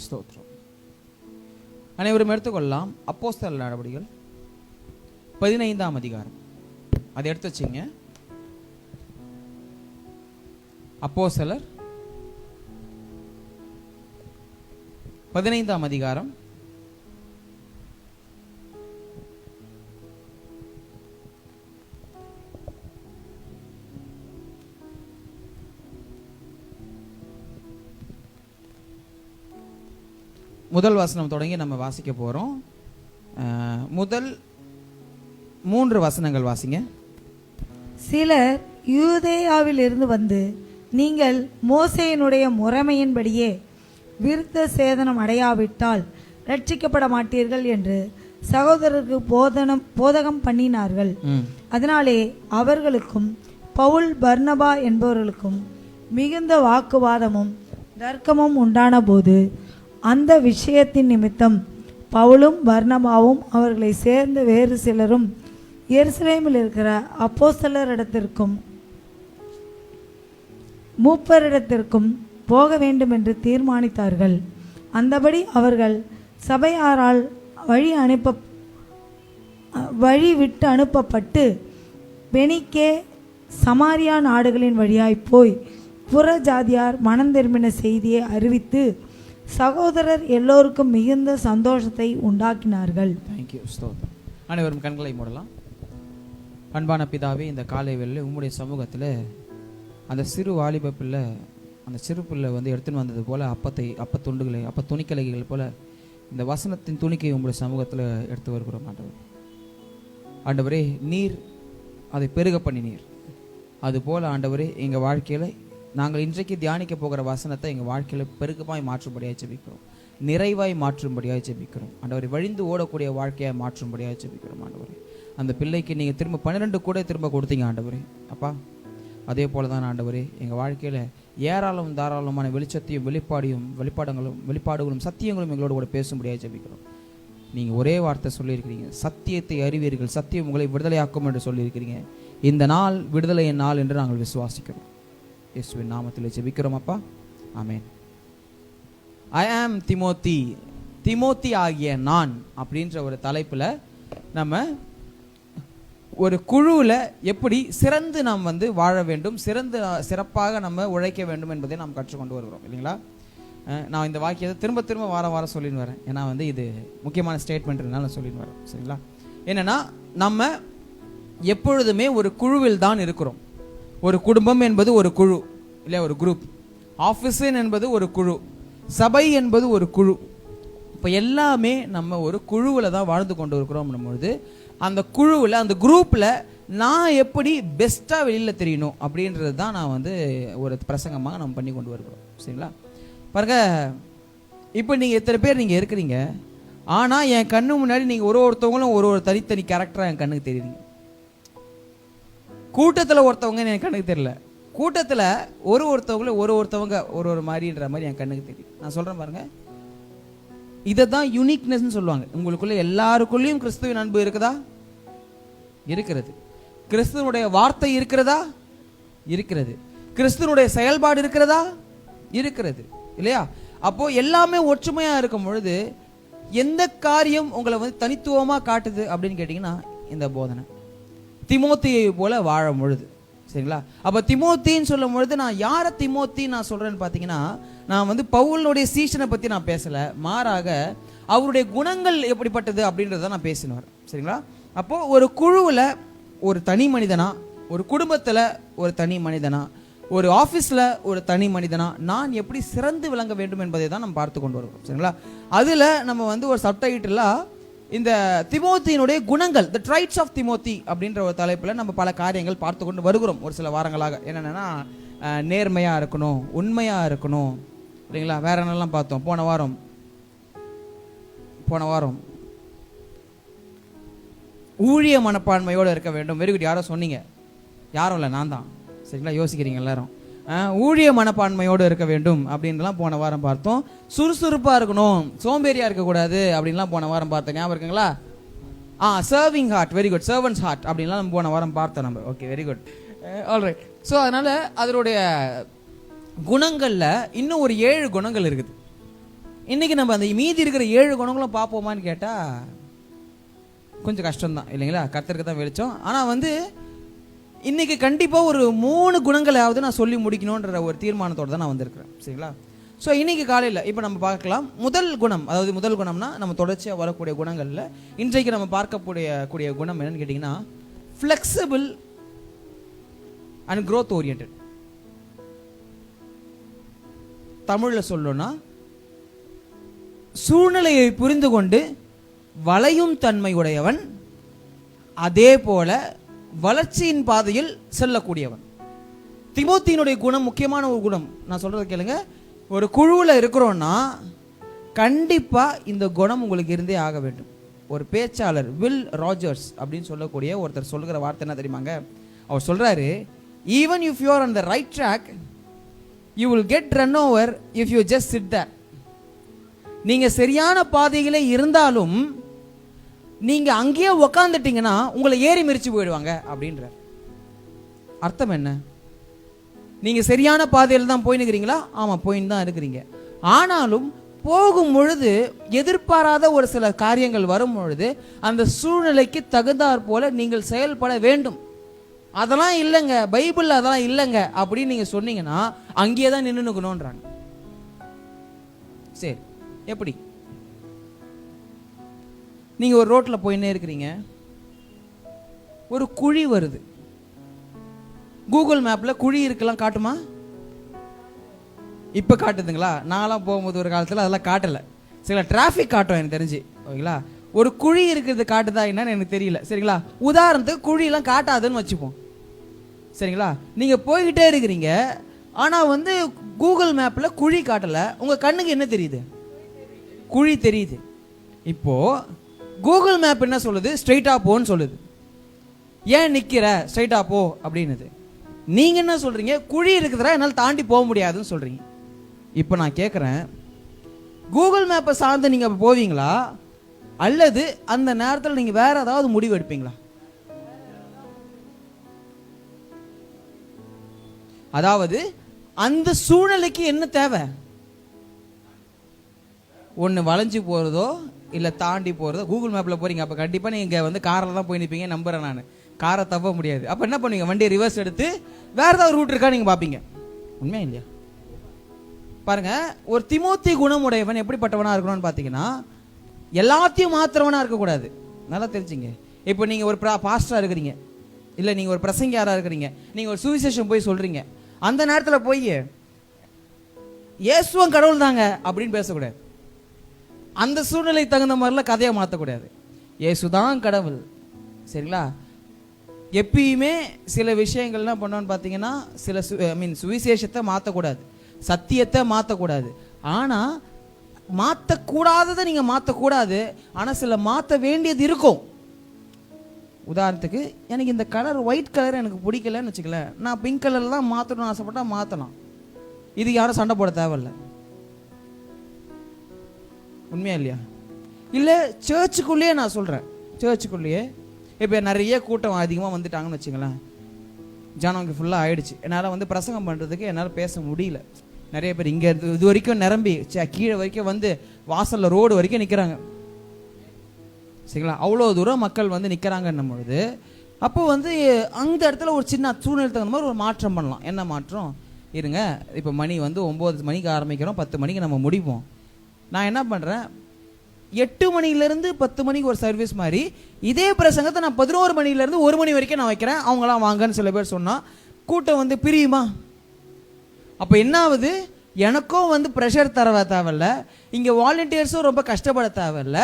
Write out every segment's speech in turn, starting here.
ஸ்தோத்திரம். அனைவரும் எடுத்துக்கொள்ளலாம். அப்போஸ்தலர் நடவடிக்கைகள் 15ஆம் அதிகாரம். அதை எடுத்து வச்சிங்க. அப்போஸ்தலர் 15ஆம் அதிகாரம் முதல் வசனம் தொடங்கி நம்ம வாசிக்க போறோம். முதல் 3 வசனங்கள் வாசிங்க. சிலர் யூதேயாவில் இருந்து வந்து, நீங்கள் மோசேயினுடைய முறைமையின்படியே விருத்த சேதனம் அடையாவிட்டால் ரட்சிக்கப்பட மாட்டீர்கள் என்று சகோதரருக்கு போதகம் பண்ணினார்கள். அதனாலே அவர்களுக்கும் பவுல் பர்னபா என்பவர்களுக்கும் மிகுந்த வாக்குவாதமும் தர்க்கமும் உண்டான போது, அந்த விஷயத்தின் நிமித்தம் பவுலும் பர்னபாவும் அவர்களை சேர்ந்த வேறு சிலரும் எருசலேமில் இருக்கிற அப்போஸ்தலரிடத்திற்கும் மூப்பரிடத்திற்கும் போக வேண்டும் என்று தீர்மானித்தார்கள். அந்தபடி அவர்கள் சபையாரால் வழி விட்டு அனுப்பப்பட்டு பெனிக்கே சமாரியா நாடுகளின் வழியாய் போய் புற ஜாதியார் மனம் திரும்பின செய்தியை அறிவித்து சகோதரர் எல்லோருக்கும் மிகுந்த சந்தோஷத்தை உண்டாக்கினார்கள். தேங்க்யூ. ஸ்தோத்திரம். அனைவரும் கண்களை மூடலாம். அன்பான பிதாவே, இந்த காலை வேளையில் உம்முடைய சமூகத்தில் அந்த சிறு வாலிப பிள்ளை, அந்த சிறு பிள்ளை எடுத்துன்னு வந்தது போல அப்பத்துண்டுகளை துணிக்கலைகள் போல இந்த வசனத்தின் துணிக்கை உங்களுடைய சமூகத்தில் எடுத்து வருகிறோம். ஆண்டவரே, நீர் அதை பெருக பண்ணினீர். அதுபோல் ஆண்டவரே, எங்கள் வாழ்க்கையில் நாங்கள் இன்றைக்கு தியானிக்க போகிற வசனத்தை எங்கள் வாழ்க்கையில் பெருக்கமாய் மாற்றும்படியாக ஜெபிக்கிறோம். நிறைவாய் மாற்றும்படியாக ஜெபிக்கிறோம். ஆண்டவரை வழிந்து ஓடக்கூடிய வாழ்க்கையாக மாற்றும்படியாக ஜெபிக்கிறோம். ஆண்டவரே, அந்த பிள்ளைக்கு நீங்கள் திரும்ப 12 கூட திரும்ப கொடுத்தீங்க ஆண்டவரே. அப்பா, அதே போல தான் ஆண்டவரே, எங்கள் வாழ்க்கையில் ஏராளம் தாராளமான வெளிச்சத்தையும் வெளிப்பாடுகளும் சத்தியங்களும் எங்களோட கூட பேசும்படியாக ஜெபிக்கிறோம். நீங்கள் ஒரே வார்த்தை சொல்லியிருக்கிறீங்க, சத்தியத்தை அறிவீர்கள், சத்தியம் உங்களை விடுதலையாக்கும் என்று சொல்லியிருக்கிறீங்க. இந்த நாள் விடுதலையின் நாள் என்று நாங்கள் விசுவாசிக்கிறோம். இயேசுவின் நாமத்தில் ஜெபிக்கிறோம் அப்பா, ஆமென். ஐ ஆம் திமோத்தி ஆகிய நான் அப்படின்ற ஒரு தலைப்பில் நம்ம ஒரு குழுவில் எப்படி சிறந்து நாம் வாழ வேண்டும், சிறப்பாக நம்ம உழைக்க வேண்டும் என்பதை நாம் கற்றுக்கொண்டு வருகிறோம் இல்லைங்களா? நான் இந்த வாக்கியத்தை திரும்ப திரும்ப வாரம் சொல்லின்னு வரேன். ஏன்னா இது முக்கியமான ஸ்டேட்மெண்ட்னால சொல்லின்னு வரேன். சரிங்களா? என்னன்னா, நம்ம எப்பொழுதுமே ஒரு குழுவில் தான் இருக்கிறோம். ஒரு குடும்பம் என்பது ஒரு குழு இல்லையா, ஒரு குரூப். ஆஃபீஸ் என்பது ஒரு குழு, சபை என்பது ஒரு குழு. இப்போ எல்லாமே நம்ம ஒரு குழுவில் தான் வாழ்ந்து கொண்டு இருக்கிறோம். பொழுது அந்த குழுவில், அந்த குரூப்பில் நான் எப்படி பெஸ்ட்டாக வெளியில் தெரியணும் அப்படின்றது தான் நான் ஒரு பிரசங்கமாக நம்ம பண்ணி கொண்டு வருகிறோம். சரிங்களா? பாருங்க, இப்போ நீங்கள் எத்தனை பேர் நீங்கள் இருக்கிறீங்க, ஆனால் என் கண்ணு முன்னாடி நீங்கள் ஒருத்தவங்களும் ஒரு தனித்தனி கேரக்டராக என் கண்ணுக்கு தெரியுறீங்க. கூட்டத்தில் ஒருத்தவங்க என் கண்ணுக்கு தெரியல, கூட்டத்தில் ஒருத்தவங்களும் ஒருத்தவங்க ஒரு மாதிரின்ற மாதிரி என் கண்ணுக்கு தெரியும். நான் சொல்கிறேன் பாருங்க, இதை தான் யூனிக்னஸ்ன்னு சொல்லுவாங்க. உங்களுக்குள்ள எல்லாருக்குள்ளேயும் கிறிஸ்துவின் அன்பு இருக்குதா? இருக்கிறது. கிறிஸ்துவனுடைய வார்த்தை இருக்கிறதா? இருக்கிறது. கிறிஸ்துவனுடைய செயல்பாடு இருக்கிறதா? இருக்கிறது இல்லையா? அப்போ எல்லாமே ஒற்றுமையாக இருக்கும் பொழுது எந்த காரியம் உங்களை தனித்துவமாக காட்டுது அப்படின்னு கேட்டிங்கன்னா, இந்த போதனை. திமோத்தியை போல வாழும் பொழுது. சரிங்களா? அப்போ திமோத்தின்னு சொல்லும் பொழுது நான் யாரை திமோத்தி நான் சொல்கிறேன்னு பார்த்தீங்கன்னா, நான் பவுலுடைய சீஷனை பற்றி நான் பேசலை, மாறாக அவருடைய குணங்கள் எப்படிப்பட்டது அப்படின்றத நான் பேசினு வரேன். சரிங்களா? அப்போது ஒரு குழுவில் ஒரு தனி மனிதனா, ஒரு குடும்பத்தில் ஒரு தனி மனிதனா, ஒரு ஆஃபீஸில் ஒரு தனி மனிதனா நான் எப்படி சிறந்து விளங்க வேண்டும் என்பதை தான் நம்ம பார்த்து கொண்டு வருவோம். சரிங்களா? அதில் நம்ம ஒரு சப்டைட்டிலாக இந்த திமோத்தியினுடைய குணங்கள், த ட்ரைட்ஸ் ஆஃப் திமோத்தி அப்படின்ற ஒரு தலைப்பில் நம்ம பல காரியங்கள் பார்த்து கொண்டு வருகிறோம் ஒரு சில வாரங்களாக. என்னென்னா, நேர்மையாக இருக்கணும், உண்மையாக இருக்கணும் இல்லைங்களா? வேற என்னெல்லாம் பார்த்தோம் போன வாரம்? ஊழிய மனப்பான்மையோடு இருக்க வேண்டும். Very good. யாரோ சொன்னீங்க, யாரும் இல்லை, நான் தான். சரிங்களா? யோசிக்கிறீங்க எல்லாரும். ஊழிய மனப்பான்மையோடு இருக்க வேண்டும் அப்படின்லாம் போன வாரம் பார்த்தோம். சுறுசுறுப்பாக இருக்கணும், சோம்பேறியாக இருக்கக்கூடாது அப்படின்லாம் போன வாரம் பார்த்தோம். ஞாபகம் இருக்குங்களா? Serving heart, very good. Servants heart அப்படின்லாம் நம்ம போன வாரம் பார்த்தோம் நம்ம. Okay, very good. Alright. So அதனால் அதனுடைய குணங்களில் இன்னும் ஒரு 7 குணங்கள் இருக்குது. இன்னைக்கு நம்ம அந்த மீதி இருக்கிற 7 குணங்களும் பார்ப்போமான்னு கேட்டால் கொஞ்சம் கஷ்டம்தான் இல்லைங்களா? கர்த்தருக்கு தான் வெளிச்சம். ஆனால் வந்து இன்னைக்கு கண்டிப்பாக ஒரு 3 குணங்களாவது நான் சொல்லி முடிக்கணுன்ற ஒரு தீர்மானத்தோடு தான் நான் வந்திருக்கிறேன். சரிங்களா? ஸோ இன்னைக்கு காலையில் இப்போ நம்ம பார்க்கலாம் முதல் குணம். அதாவது முதல் குணம்னா நம்ம தொடர்ச்சியாக வரக்கூடிய குணங்களில் இன்றைக்கு நம்ம பார்க்கக்கூடிய குணம் என்னன்னு கேட்டிங்கன்னா ஃப்ளெக்சிபிள் அண்ட் க்ரோத் ஓரியன்ட். தமிழில் சொல்லணும்னா சூழ்நிலையை புரிந்து கொண்டு வளையும் தன்மை உடையவன், அதே போல வளர்ச்சியின் பாதையில் செல்லக்கூடியவன். தீமோத்தேயுனுடைய குணம் முக்கியமான ஒரு குணம். நான் சொல்றதை கேளுங்க. ஒரு குழுவில் இருக்கிறோன்னா கண்டிப்பாக இந்த குணம் உங்களுக்கு இருந்தே ஆக வேண்டும். ஒரு பேச்சாளர் வில் ராஜர்ஸ் அப்படின்னு சொல்லக்கூடிய ஒருத்தர் சொல்லுகிற வார்த்தை என்ன தெரியுமாங்க? அவர் சொல்றாரு, even if you are on the right track you will get run over if you just sit there. நீங்க சரியான பாதையில இருந்தாலும் நீங்க அங்கேயே உக்காந்துட்டீங்கன்னா உங்களை ஏறி மிரிச்சு போயிடுவாங்க அப்படின்ற அர்த்தம் என்ன? நீங்க சரியான பாதையில் தான் போயின்னு இருக்கிறீங்களா? ஆமா, போயின்னு தான் இருக்கிறீங்க. ஆனாலும் போகும் பொழுது எதிர்பாராத ஒரு சில காரியங்கள் வரும் பொழுது அந்த சூழ்நிலைக்கு தகுந்தாற் போல நீங்கள் செயல்பட வேண்டும். அதெல்லாம் இல்லைங்க, பைபிள் அதெல்லாம் இல்லைங்க அப்படின்னு நீங்க சொன்னீங்கன்னா அங்கேயே தான் நின்றுக்கணும்ன்றாங்க. சரி, எப்படி? நீங்க ஒரு ரோட்ல போயின்னே இருக்கிறீங்க, ஒரு குழி வருது. கூகுள் மேப்ல குழி இருக்கலாம் காட்டுமா? இப்ப காட்டுதுங்களா? நான்லாம் போகும்போது ஒரு காலத்துல அதெல்லாம் காட்டல. சரிங்களா? டிராஃபிக் காட்டும் எனக்கு தெரிஞ்சு. ஓகேங்களா? ஒரு குழி இருக்கிறது காட்டுதா என்னன்னு எனக்கு தெரியல. சரிங்களா? உதாரணத்துக்கு குழியெல்லாம் காட்டாதுன்னு வச்சுப்போம். சரிங்களா? நீங்க போய்கிட்டே இருக்கிறீங்க, ஆனா வந்து கூகுள் மேப்ல குழி காட்டல. உங்க கண்ணுக்கு என்ன தெரியுது? குழி தெரியுது. இப்போ கூகுள் மேப் என்ன சொல்லுது? ஸ்ட்ரைட்டா போன்னு சொல்லுது. ஏன் நிக்கிற, ஸ்ட்ரைட்டா போ அப்படின்னுது. நீங்க என்ன சொல்றீங்க? குழி இருக்குதுடா, என்னால் தாண்டி போக முடியாதுன்னு சொல்றீங்க. இப்போ நான் கேட்குறேன், கூகுள் மேப்பை சார்ந்து நீங்க போவீங்களா அல்லது அந்த நேரத்தில் நீங்க வேற ஏதாவது முடிவு எடுப்பீங்களா? அதாவது அந்த சூழ்நிலைக்கு என்ன தேவை? ஒன்று வளைஞ்சு போகிறதோ இல்லை தாண்டி போகிறதோ. கூகுள் மேப்பில் போகிறீங்க, அப்போ கண்டிப்பாக நீங்கள் வந்து காரில் தான் போய் நிற்பீங்க நம்புகிறேன் நான். காரை தப்ப முடியாது. அப்போ என்ன பண்ணுவீங்க? வண்டியை ரிவர்ஸ் எடுத்து வேறு ஏதாவது ரூட் இருக்கா நீங்கள் பார்ப்பீங்க. உண்மையா இல்லையா? பாருங்க, ஒரு தீமோத்தேயு குணமுடையவன் எப்படிப்பட்டவனாக இருக்கணும்னு பார்த்தீங்கன்னா எல்லாத்தையும் மாத்திரவனாக இருக்கக்கூடாது. நல்லா தெரிஞ்சுங்க. இப்போ நீங்கள் ஒரு பாஸ்டராக இருக்கிறீங்க, இல்லை நீங்கள் ஒரு பிரசங்கியாராக இருக்கிறீங்க, நீங்கள் ஒரு சுவிசேஷம் போய் சொல்கிறீங்க, அந்த நேரத்தில் போய் இயேசுவும் கடவுள் தாங்க அப்படின்னு பேசக்கூடாது. அந்த சூழ்நிலைக்கு தகுந்த மாதிரிலாம் கதையை மாற்றக்கூடாது. இயேசுதான் கடவுள். சரிங்களா? எப்பயுமே சில விஷயங்கள்லாம் பண்ணோன்னு பார்த்தீங்கன்னா சில சுவிசேஷத்தை மாற்றக்கூடாது, சத்தியத்தை மாற்றக்கூடாது. ஆனால் மாற்றக்கூடாததை நீங்கள் மாற்றக்கூடாது, ஆனால் சில மாற்ற வேண்டியது இருக்கும். உதாரணத்துக்கு, எனக்கு இந்த கலர் ஒயிட் கலர் எனக்கு பிடிக்கலன்னு வச்சுக்கல, நான் பிங்க் கலரில் தான் மாற்றணும்னு ஆசைப்பட்டா மாற்றலாம். இது யாரும் சண்டை போட தேவையில்லை. உண்மையா இல்லையா? இல்லை சர்ச்சுக்குள்ளேயே நான் சொல்கிறேன், சர்ச்சுக்குள்ளேயே இப்போ நிறைய கூட்டம் அதிகமாக வந்துட்டாங்கன்னு வச்சுங்களேன், ஜனம் இங்கே ஃபுல்லாக ஆயிடுச்சு. என்னால் வந்து பிரசங்கம் பண்ணுறதுக்கு என்னால் பேச முடியல. நிறைய பேர் இங்கே இது வரைக்கும் நிரம்பி கீழே வரைக்கும் வந்து வாசலில் ரோடு வரைக்கும் நிற்கிறாங்க. சரிங்களா? அவ்வளோ தூரம் மக்கள் வந்து நிற்கிறாங்கன்னும் பொழுது அப்போ வந்து அந்த இடத்துல ஒரு சின்ன சூழ்நிலை தகுந்த மாதிரி ஒரு மாற்றம் பண்ணலாம். என்ன மாற்றம்? இருங்க, இப்போ மணி வந்து 9 மணிக்கு ஆரம்பிக்கிறோம், 10 மணிக்கு நம்ம முடிப்போம். நான் என்ன பண்ணுறேன், 8 மணிலேருந்து 10 மணிக்கு ஒரு சர்வீஸ் மாதிரி இதே பிரசங்கத்தை நான் 11 மணிலேருந்து 1 மணி வரைக்கும் நான் வைக்கிறேன். அவங்களாம் வாங்கன்னு சில பேர் சொன்னால் கூட்டம் வந்து பிரியுமா? அப்போ என்ன ஆகுது? எனக்கும் வந்து ப்ரெஷர் தர தேவையில்ல, இங்கே வாலண்டியர்ஸும் ரொம்ப கஷ்டப்பட தேவையில்ல,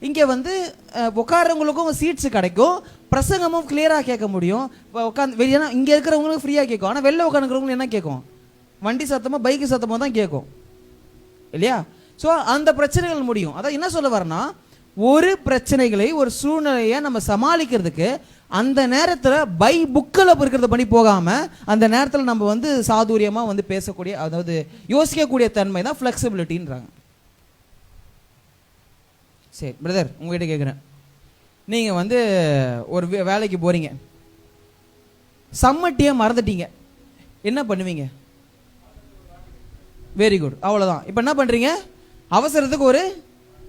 இங்கே வந்து உட்காரவங்களுக்கும் சீட்ஸு கிடைக்கும், பிரசங்கமும் கிளியராக கேட்க முடியும். உட்காந்து வெளியே இங்கே இருக்கிறவங்களுக்கும் ஃப்ரீயாக கேட்கும். ஆனால் வெளில உட்காந்துக்கிறவங்களும் என்ன கேட்கும்? வண்டி சத்தமாக பைக்கு சத்தமாக தான் கேட்கும் இல்லையா? ஸோ அந்த பிரச்சனைகள் முடியும். அதான் என்ன சொல்ல வரேன்னா, ஒரு பிரச்சனைகளை ஒரு சூழ்நிலையை நம்ம சமாளிக்கிறதுக்கு அந்த நேரத்தில் பை புக்கில் இருக்கிறத பண்ணி போகாமல் அந்த நேரத்தில் நம்ம வந்து சாதுரியமாக வந்து பேசக்கூடிய, அதாவது யோசிக்கக்கூடிய தன்மை தான் ஃப்ளெக்சிபிலிட்டின்றாங்க. சரி பிரதர், உங்ககிட்ட கேட்குறேன், நீங்கள் வந்து ஒரு வேலைக்கு போகிறீங்க, சம்மட்டியை மறந்துட்டீங்க, என்ன பண்ணுவீங்க? வெரி குட், அவ்வளோதான். இப்போ என்ன பண்ணுறீங்க? அவசரத்துக்கு ஒரு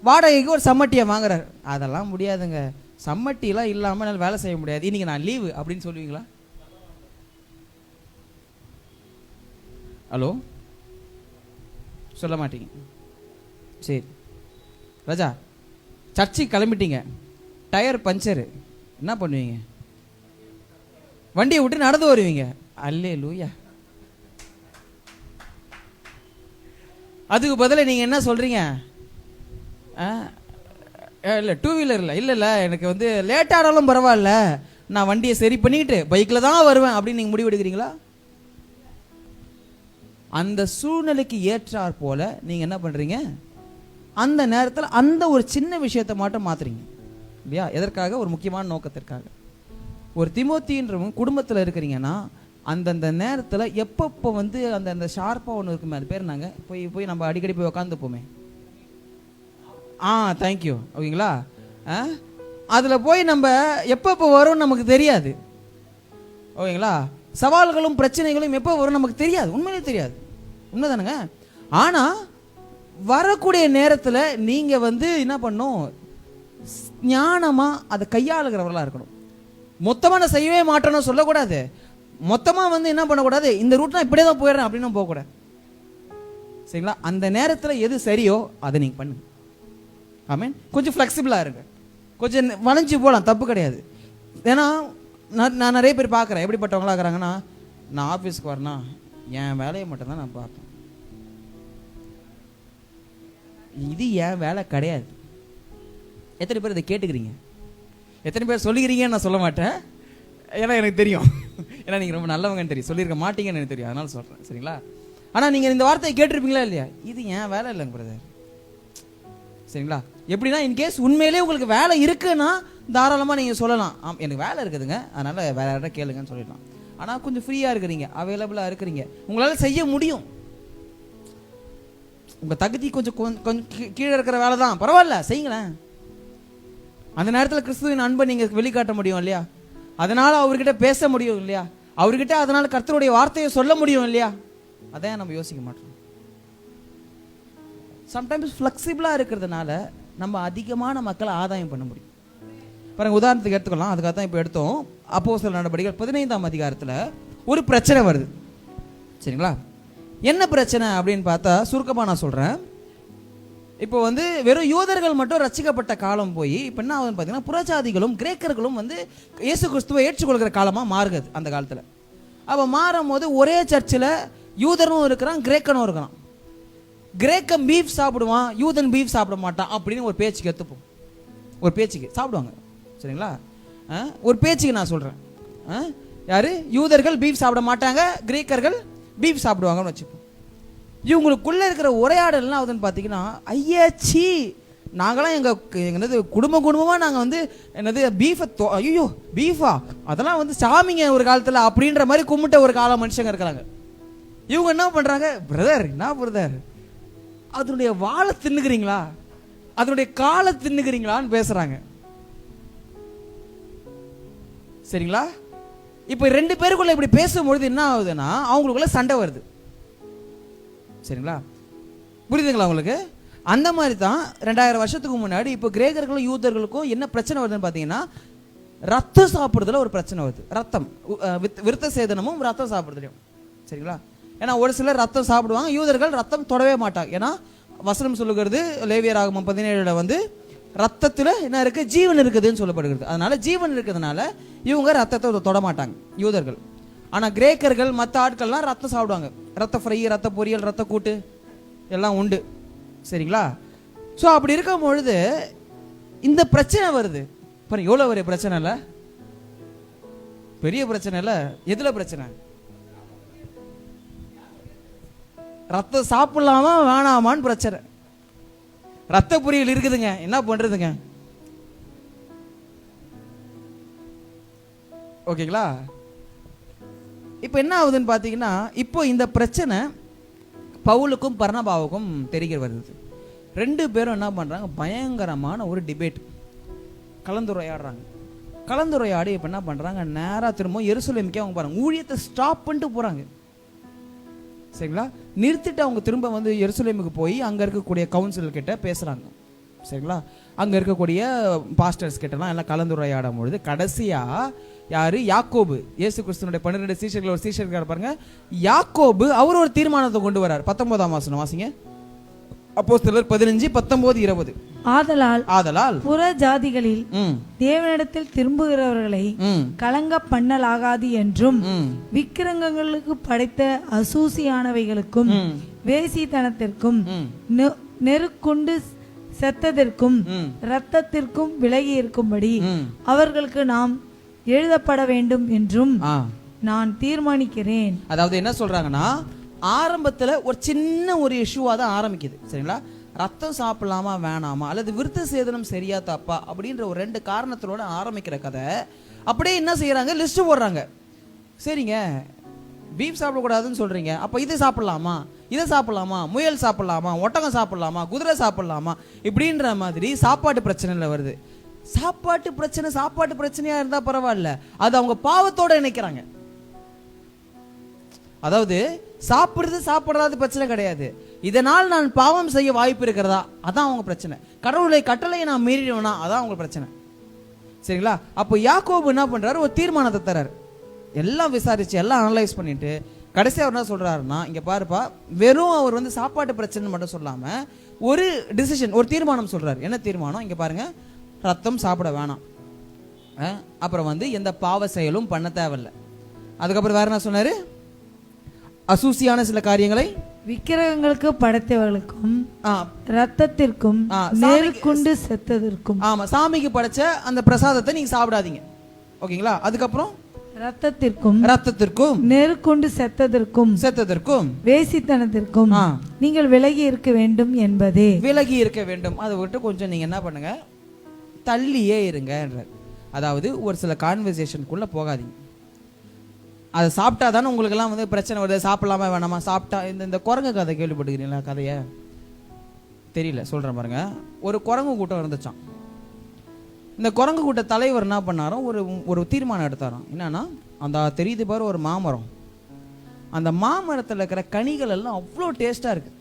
வாடகைக்கு ஒரு சம்மட்டியை வாங்குறாரு. அதெல்லாம் முடியாதுங்க, சம்மட்டிலாம் இல்லாமல் என்னால் வேலை செய்ய முடியாது, இன்னைக்கு நான் லீவு அப்படின்னு சொல்லுவீங்களா? ஹலோ, சொல்ல மாட்டீங்க. சரி ராஜா, சர்ச்சுக்கு கிளம்பிட்டீங்க, டயர் பஞ்சரு, என்ன பண்ணுவீங்க? வண்டியை விட்டு நடந்து வருவீங்க. அல்லேலூயா. அதுக்கு பதிலாக நீங்கள் என்ன சொல்கிறீங்க? இல்லை, டூ வீலரில் இல்லை எனக்கு வந்து லேட் ஆனாலும் பரவாயில்ல, நான் வண்டியை சரி பண்ணிக்கிட்டு பைக்கில் தான் வருவேன் அப்படின்னு நீங்கள் முடிவெடுக்கிறீங்களா? அந்த சூழ்நிலைக்கு ஏற்றாற் போல நீங்கள் என்ன பண்ணுறீங்க? அந்த நேரத்தில் அந்த ஒரு சின்ன விஷயத்தை மட்டும் மாற்றுறீங்க இல்லையா? எதற்காக? ஒரு முக்கியமான நோக்கத்திற்காக. ஒரு திமோத்தின்றவங்க குடும்பத்தில் இருக்கிறீங்கன்னா அந்தந்த நேரத்தில் எப்பப்போ வந்து அந்த ஷார்ப்பாக ஒன்று இருக்குமே, அது பேர் நாங்கள் போய் நம்ம அடிக்கடி போய் உக்காந்துப்போமே. தேங்க்யூ. ஓகேங்களா? அதில் போய் நம்ம எப்பப்போ வரும்னு நமக்கு தெரியாது. ஓகேங்களா? சவால்களும் பிரச்சனைகளும் எப்போ வரும் நமக்கு தெரியாது, உண்மையிலே தெரியாது. உண்மைதானுங்க? ஆனால் வரக்கூடிய நேரத்தில் நீங்கள் வந்து என்ன பண்ணும், ஞானமாக அதை கையாளுகிறவர்களாக இருக்கணும். மொத்தமாக நான் செய்யவே மாட்டேன்னு சொல்லக்கூடாது. மொத்தமாக வந்து என்ன பண்ணக்கூடாது, இந்த ரூட் நான் இப்படியே தான் போயிடுறேன் அப்படின்னு போகக்கூடாது. சரிங்களா? அந்த நேரத்தில் எது சரியோ அதை நீங்கள் பண்ணுங்க. ஆமீன். கொஞ்சம் ஃப்ளெக்சிபிளாக இருங்க, கொஞ்சம் வளைஞ்சு போகலாம், தப்பு கிடையாது. ஏன்னா நான் நிறைய பேர் பார்க்குறேன், எப்படிப்பட்டவங்களா இருக்கிறாங்கன்னா, நான் ஆஃபீஸ்க்கு வரேன்னா என் வேலையை மட்டும்தான் நான் பார்ப்பேன். இது என் வேலை கிடையாது. எத்தனை பேர் இதை கேட்டுக்கிறீங்க? எத்தனை பேர் சொல்லிக்கிறீங்கன்னு நான் சொல்ல மாட்டேன், ஏன்னா எனக்கு தெரியும். ஏன்னா நீங்கள் ரொம்ப நல்லவங்கன்னு தெரியும், சொல்லியிருக்க மாட்டீங்கன்னு எனக்கு தெரியும், அதனால சொல்கிறேன். சரிங்களா? ஆனால் நீங்கள் இந்த வார்த்தையை கேட்டிருப்பீங்களா இல்லையா? இது என் வேலை இல்லைங்க பிரதர். சரிங்களா? எப்படின்னா, இன்கேஸ் உண்மையிலே உங்களுக்கு வேலை இருக்குன்னா தாராளமாக நீங்கள் சொல்லலாம், எனக்கு வேலை இருக்குதுங்க, அதனால் வேற யாராவது கேளுங்கன்னு சொல்லிடலாம். ஆனால் கொஞ்சம் ஃப்ரீயாக இருக்கிறீங்க, அவைலபிளாக இருக்கிறீங்க, உங்களால் செய்ய முடியும். உங்கள் தகுதி கொஞ்சம் கொஞ்சம் கீழே இருக்கிற வேலை தான், பரவாயில்ல, செய்யுங்களேன். அந்த நேரத்தில் கிறிஸ்துவின் அன்பை நீங்கள் வெளிக்காட்ட முடியும் இல்லையா? அதனால் அவர்கிட்ட பேச முடியும் இல்லையா? அவர்கிட்ட அதனால் கர்த்தருடைய வார்த்தையை சொல்ல முடியும் இல்லையா? அதான் நம்ம யோசிக்க மாட்டோம். சம்டைம்ஸ் ஃப்ளெக்சிபிளாக இருக்கிறதுனால நம்ம அதிகமான மக்களை ஆதாயம் பண்ண முடியும். பாருங்க, உதாரணத்துக்கு எடுத்துக்கலாம், அதுக்காக தான் இப்போ எடுத்தோம். அப்போஸ்தலர் நடபடிகள் 15ஆம் அதிகாரத்தில் ஒரு பிரச்சனை வருது. சரிங்களா? என்ன பிரச்சனை அப்படின்னு பார்த்தா, சுருக்கமாக நான் சொல்கிறேன். இப்போ வந்து வெறும் யூதர்கள் மட்டும் ரட்சிக்கப்பட்ட காலம் போய் இப்போ என்ன ஆகுதுன்னு பார்த்தீங்கன்னா, புறஜாதிகளும் கிரேக்கர்களும் வந்து இயேசு கிறிஸ்துவை ஏற்றுக்கொள்கிற காலமாக மாறுகிறது அந்த காலத்தில். அப்போ மாறும் போது ஒரே சர்ச்சில் யூதனும் இருக்கிறான், கிரேக்கனும் இருக்கிறான். கிரேக்கன் பீஃப் சாப்பிடுவான், யூதன் பீஃப் சாப்பிட மாட்டான் அப்படின்னு ஒரு பேச்சுக்கு எடுத்துப்போம். ஒரு பேச்சுக்கு சாப்பிடுவாங்க. சரிங்களா? ஒரு பேச்சுக்கு நான் சொல்கிறேன். யார்? யூதர்கள் பீஃப் சாப்பிட மாட்டாங்க, கிரேக்கர்கள் பீஃப் சாப்பிடுவாங்கன்னு வச்சுப்போம். இவங்களுக்குள்ளே இருக்கிற உரையாடல்லாம் ஆகுதுன்னு பார்த்தீங்கன்னா, ஐயாச்சி நாங்களாம் எங்கள் என்னது குடும்பமாக நாங்கள் வந்து என்னது பீஃபை ஐயோ பீஃபா அதெல்லாம் வந்து சாமிங்க ஒரு காலத்தில் அப்படின்ற மாதிரி கும்பிட்ட ஒரு கால மனுஷங்க இருக்கிறாங்க. இவங்க என்ன பண்ணுறாங்க, பிரதர் என்ன பிரதர், அதனுடைய வாழை தின்னுக்கிறீங்களா, அதனுடைய காலை தின்னுக்கிறீங்களான்னு பேசுகிறாங்க. சரிங்களா? இப்போ ரெண்டு பேருக்குள்ள இப்படி பேசும்பொழுது என்ன ஆகுதுன்னா, அவங்களுக்குள்ள சண்டை வருது. சரிங்களா? புரியுதுங்களா உங்களுக்கு? அந்த மாதிரி தான் 2000 வருஷத்துக்கு முன்னாடி இப்போ கிரேக்கர்களும் யூதர்களுக்கும் என்ன பிரச்சனை வருதுன்னு பார்த்தீங்கன்னா, ரத்தம் சாப்பிட்றதுல ஒரு பிரச்சனை வருது. ரத்தம் விருத்த சேதனமும் ரத்தம் சாப்பிட்றதுலையும். சரிங்களா? ஏன்னா ஒரு சிலர் ரத்தம் சாப்பிடுவாங்க, யூதர்கள் ரத்தம் தொடவே மாட்டாங்க. ஏன்னா வசனம் சொல்லுகிறது, லேவியராகமம் 17 வந்து ரத்தத்தில் என்ன இருக்குது, ஜீவன் இருக்குதுன்னு சொல்லப்படுகிறது. அதனால ஜீவன் இருக்கிறதுனால இவங்க ரத்தத்தை தொட மாட்டாங்க யூதர்கள். ஆனால் கிரேக்கர்கள் மற்ற ஆட்கள்லாம் ரத்தம் சாப்பிடுவாங்க. ரத்த ஃப்ரை, ரத்த பொரியல், ரத்த கூட்டு எல்லாம் உண்டு. சரிங்களா? ஸோ அப்படி இருக்கும் பொழுது இந்த பிரச்சனை வருது பாருங்க. எவ்வளோ பெரிய பிரச்சனை இல்லை? பெரிய பிரச்சனை இல்லை. எதில் பிரச்சனை? ரத்தம் சாப்பிடலாமா வேணாமான்னு பிரச்சனை. ரத்த பொரியல் இருக்குதுங்க, என்ன பண்றதுங்க? ஓகேங்களா? இப்போ என்ன ஆகுதுன்னு பார்த்தீங்கன்னா, இப்போ இந்த பிரச்சனை பவுலுக்கும் பர்னபாவுக்கும் தெரிகிற வருது. ரெண்டு பேரும் என்ன பண்ணுறாங்க, பயங்கரமான ஒரு டிபேட் கலந்துரையாடுறாங்க. கலந்துரையாடி இப்போ என்ன பண்ணுறாங்க, நேராக திரும்ப எருசலேமுக்கே அவங்க பாருங்க ஊழியத்தை ஸ்டாப் பண்ணிட்டு போகிறாங்க. சரிங்களா. நிறுத்திட்டு அவங்க திரும்ப வந்து எருசலேமுக்கு போய் அங்கே இருக்கக்கூடிய கவுன்சில் கிட்ட பேசுகிறாங்க. சரிங்களா. அங்கே இருக்கக்கூடிய பாஸ்டர்ஸ் கிட்டலாம் எல்லாம் கலந்துரையாடும் பொழுது கடைசியாக யார், யாக்கோபு, இயேசு கிறிஸ்துவனுடைய 12 சீஷர்கள் ஒரு சீஷர்கள் பாருங்க, யாக்கோபு அவர் ஒரு தீர்மானத்தை கொண்டு வர்றார். 19ஆம் வசனம் வாசிங்க. அப்போஸ்தலர் 15:19-20. ஆதலால் புற ஜாதிகளில் தேவனிடத்தில் திரும்புகிறவர்களை கலங்க பண்ணலாகாது என்றும் விக்கிரகங்களுக்கு படைத்த அசூசியானவைகளுக்கும் வேசித்தனத்திற்கும் நெருக்குண்டு செத்ததற்கும் இரத்தத்திற்கும் விலகி இருக்கும்படி அவர்களுக்கு நாம் எழுதப்பட வேண்டும் என்றும் நான் தீர்மானிக்கிறேன். அதாவது என்ன சொல்றாங்கன்னா, ஆரம்பத்துல ஒரு சின்ன ஒரு இஷ்யூவா தான் ஆரம்பிக்குது. சரிங்களா. ரத்தம் சாப்பிடலாமா வேணாமா, அல்லது விருத்த சேதனம் சரியா தப்பா அப்படின்ற ஒரு 2 காரணத்தோட ஆரம்பிக்கிற கதை அப்படியே என்ன செய்யறாங்க, லிஸ்ட் போடுறாங்க. சரிங்க, பீஃப் சாப்பிடக்கூடாதுன்னு சொல்றீங்க, அப்ப இதை சாப்பிடலாமா, இதை சாப்பிடலாமா, முயல் சாப்பிடலாமா, ஒட்டகம் சாப்பிடலாமா, குதிரை சாப்பிடலாமா, இப்படின்ற மாதிரி சாப்பாட்டு பிரச்சனைல வருது. சாப்பாட்டு பிரச்சனையா இருந்தா பரவாயில்ல, அது அவங்க பாவத்தோட இணைக்கிறாங்க. அதாவது சாப்பிடுறது பிரச்சனை கிடையாது, இதனால் நான் பாவம் செய்ய வாய்ப்பு இருக்கிறதா, அதான் அவங்க பிரச்சனை. கடவுளை கட்டளையை நான் மீறிடுவேனா, அதான் அவங்க பிரச்சனை. சரிங்களா. அப்போ யாக்கோபு என்ன பண்றாரு, ஒரு தீர்மானத்தை தர்றாரு. எல்லாம் விசாரிச்சு எல்லாம் அனலைஸ் பண்ணிட்டு கடைசி அவர் என்ன சொல்றாருன்னா, இங்க பாருப்பா, வெறும் அவர் வந்து சாப்பாட்டு பிரச்சனை மட்டும் சொல்லாம ஒரு டிசிஷன், ஒரு தீர்மானம் சொல்றாரு. என்ன தீர்மானம், இங்க பாருங்க, ரத்தம் சாப்பிட வேணாம், அப்புறம் வந்து எந்த பாவ செயலும் பண்ண தேவையில்லை. அதுக்கப்புறம் வேற என்ன சொன்னாரு, அசூசியான சில காரியங்களை விக்கிரகங்களுக்கு படைத்தவர்களுக்கும் ரத்தத்திற்கும் நெருக்குண்டு செத்ததற்கும், ஆமா, சாமிக்கு படைச்ச அந்த பிரசாதத்தை நீங்க சாப்பிடாதீங்க. ஓகேங்களா. அதுக்கப்புறம் ரத்தத்திற்கும் நெருக்குண்டு செத்ததற்கும் வேசித்தனத்திற்கும் நீங்கள் விலகி இருக்க வேண்டும் என்பதே. விலகி இருக்க வேண்டும், அதை விட்டு கொஞ்சம் நீங்க என்ன பண்ணுங்க, தள்ளியே இருங்க. அதாவது ஒரு சில கான்வர்சேஷனுக்குள்ள போகாதீங்க. அதை சாப்பிட்டா தானே உங்களுக்கு எல்லாம் வந்து பிரச்சனை வருது, சாப்பிடலாமா வேணாமா. சாப்பிட்டா இந்த குரங்கு கதை கேள்விப்பட்டுக்கிறீங்களா, கதையை தெரியல சொல்றேன் பாருங்க. ஒரு குரங்கு கூட்டம் இருந்துச்சான். இந்த குரங்கு கூட்ட தலைவர் என்ன பண்ணாரோ, ஒரு தீர்மானம் எடுத்தாராம். என்னன்னா, அந்த தெரியுது பாரு ஒரு மாமரம், அந்த மாமரத்தில் இருக்கிற கனிகள் எல்லாம் அவ்வளோ டேஸ்டா இருக்கு.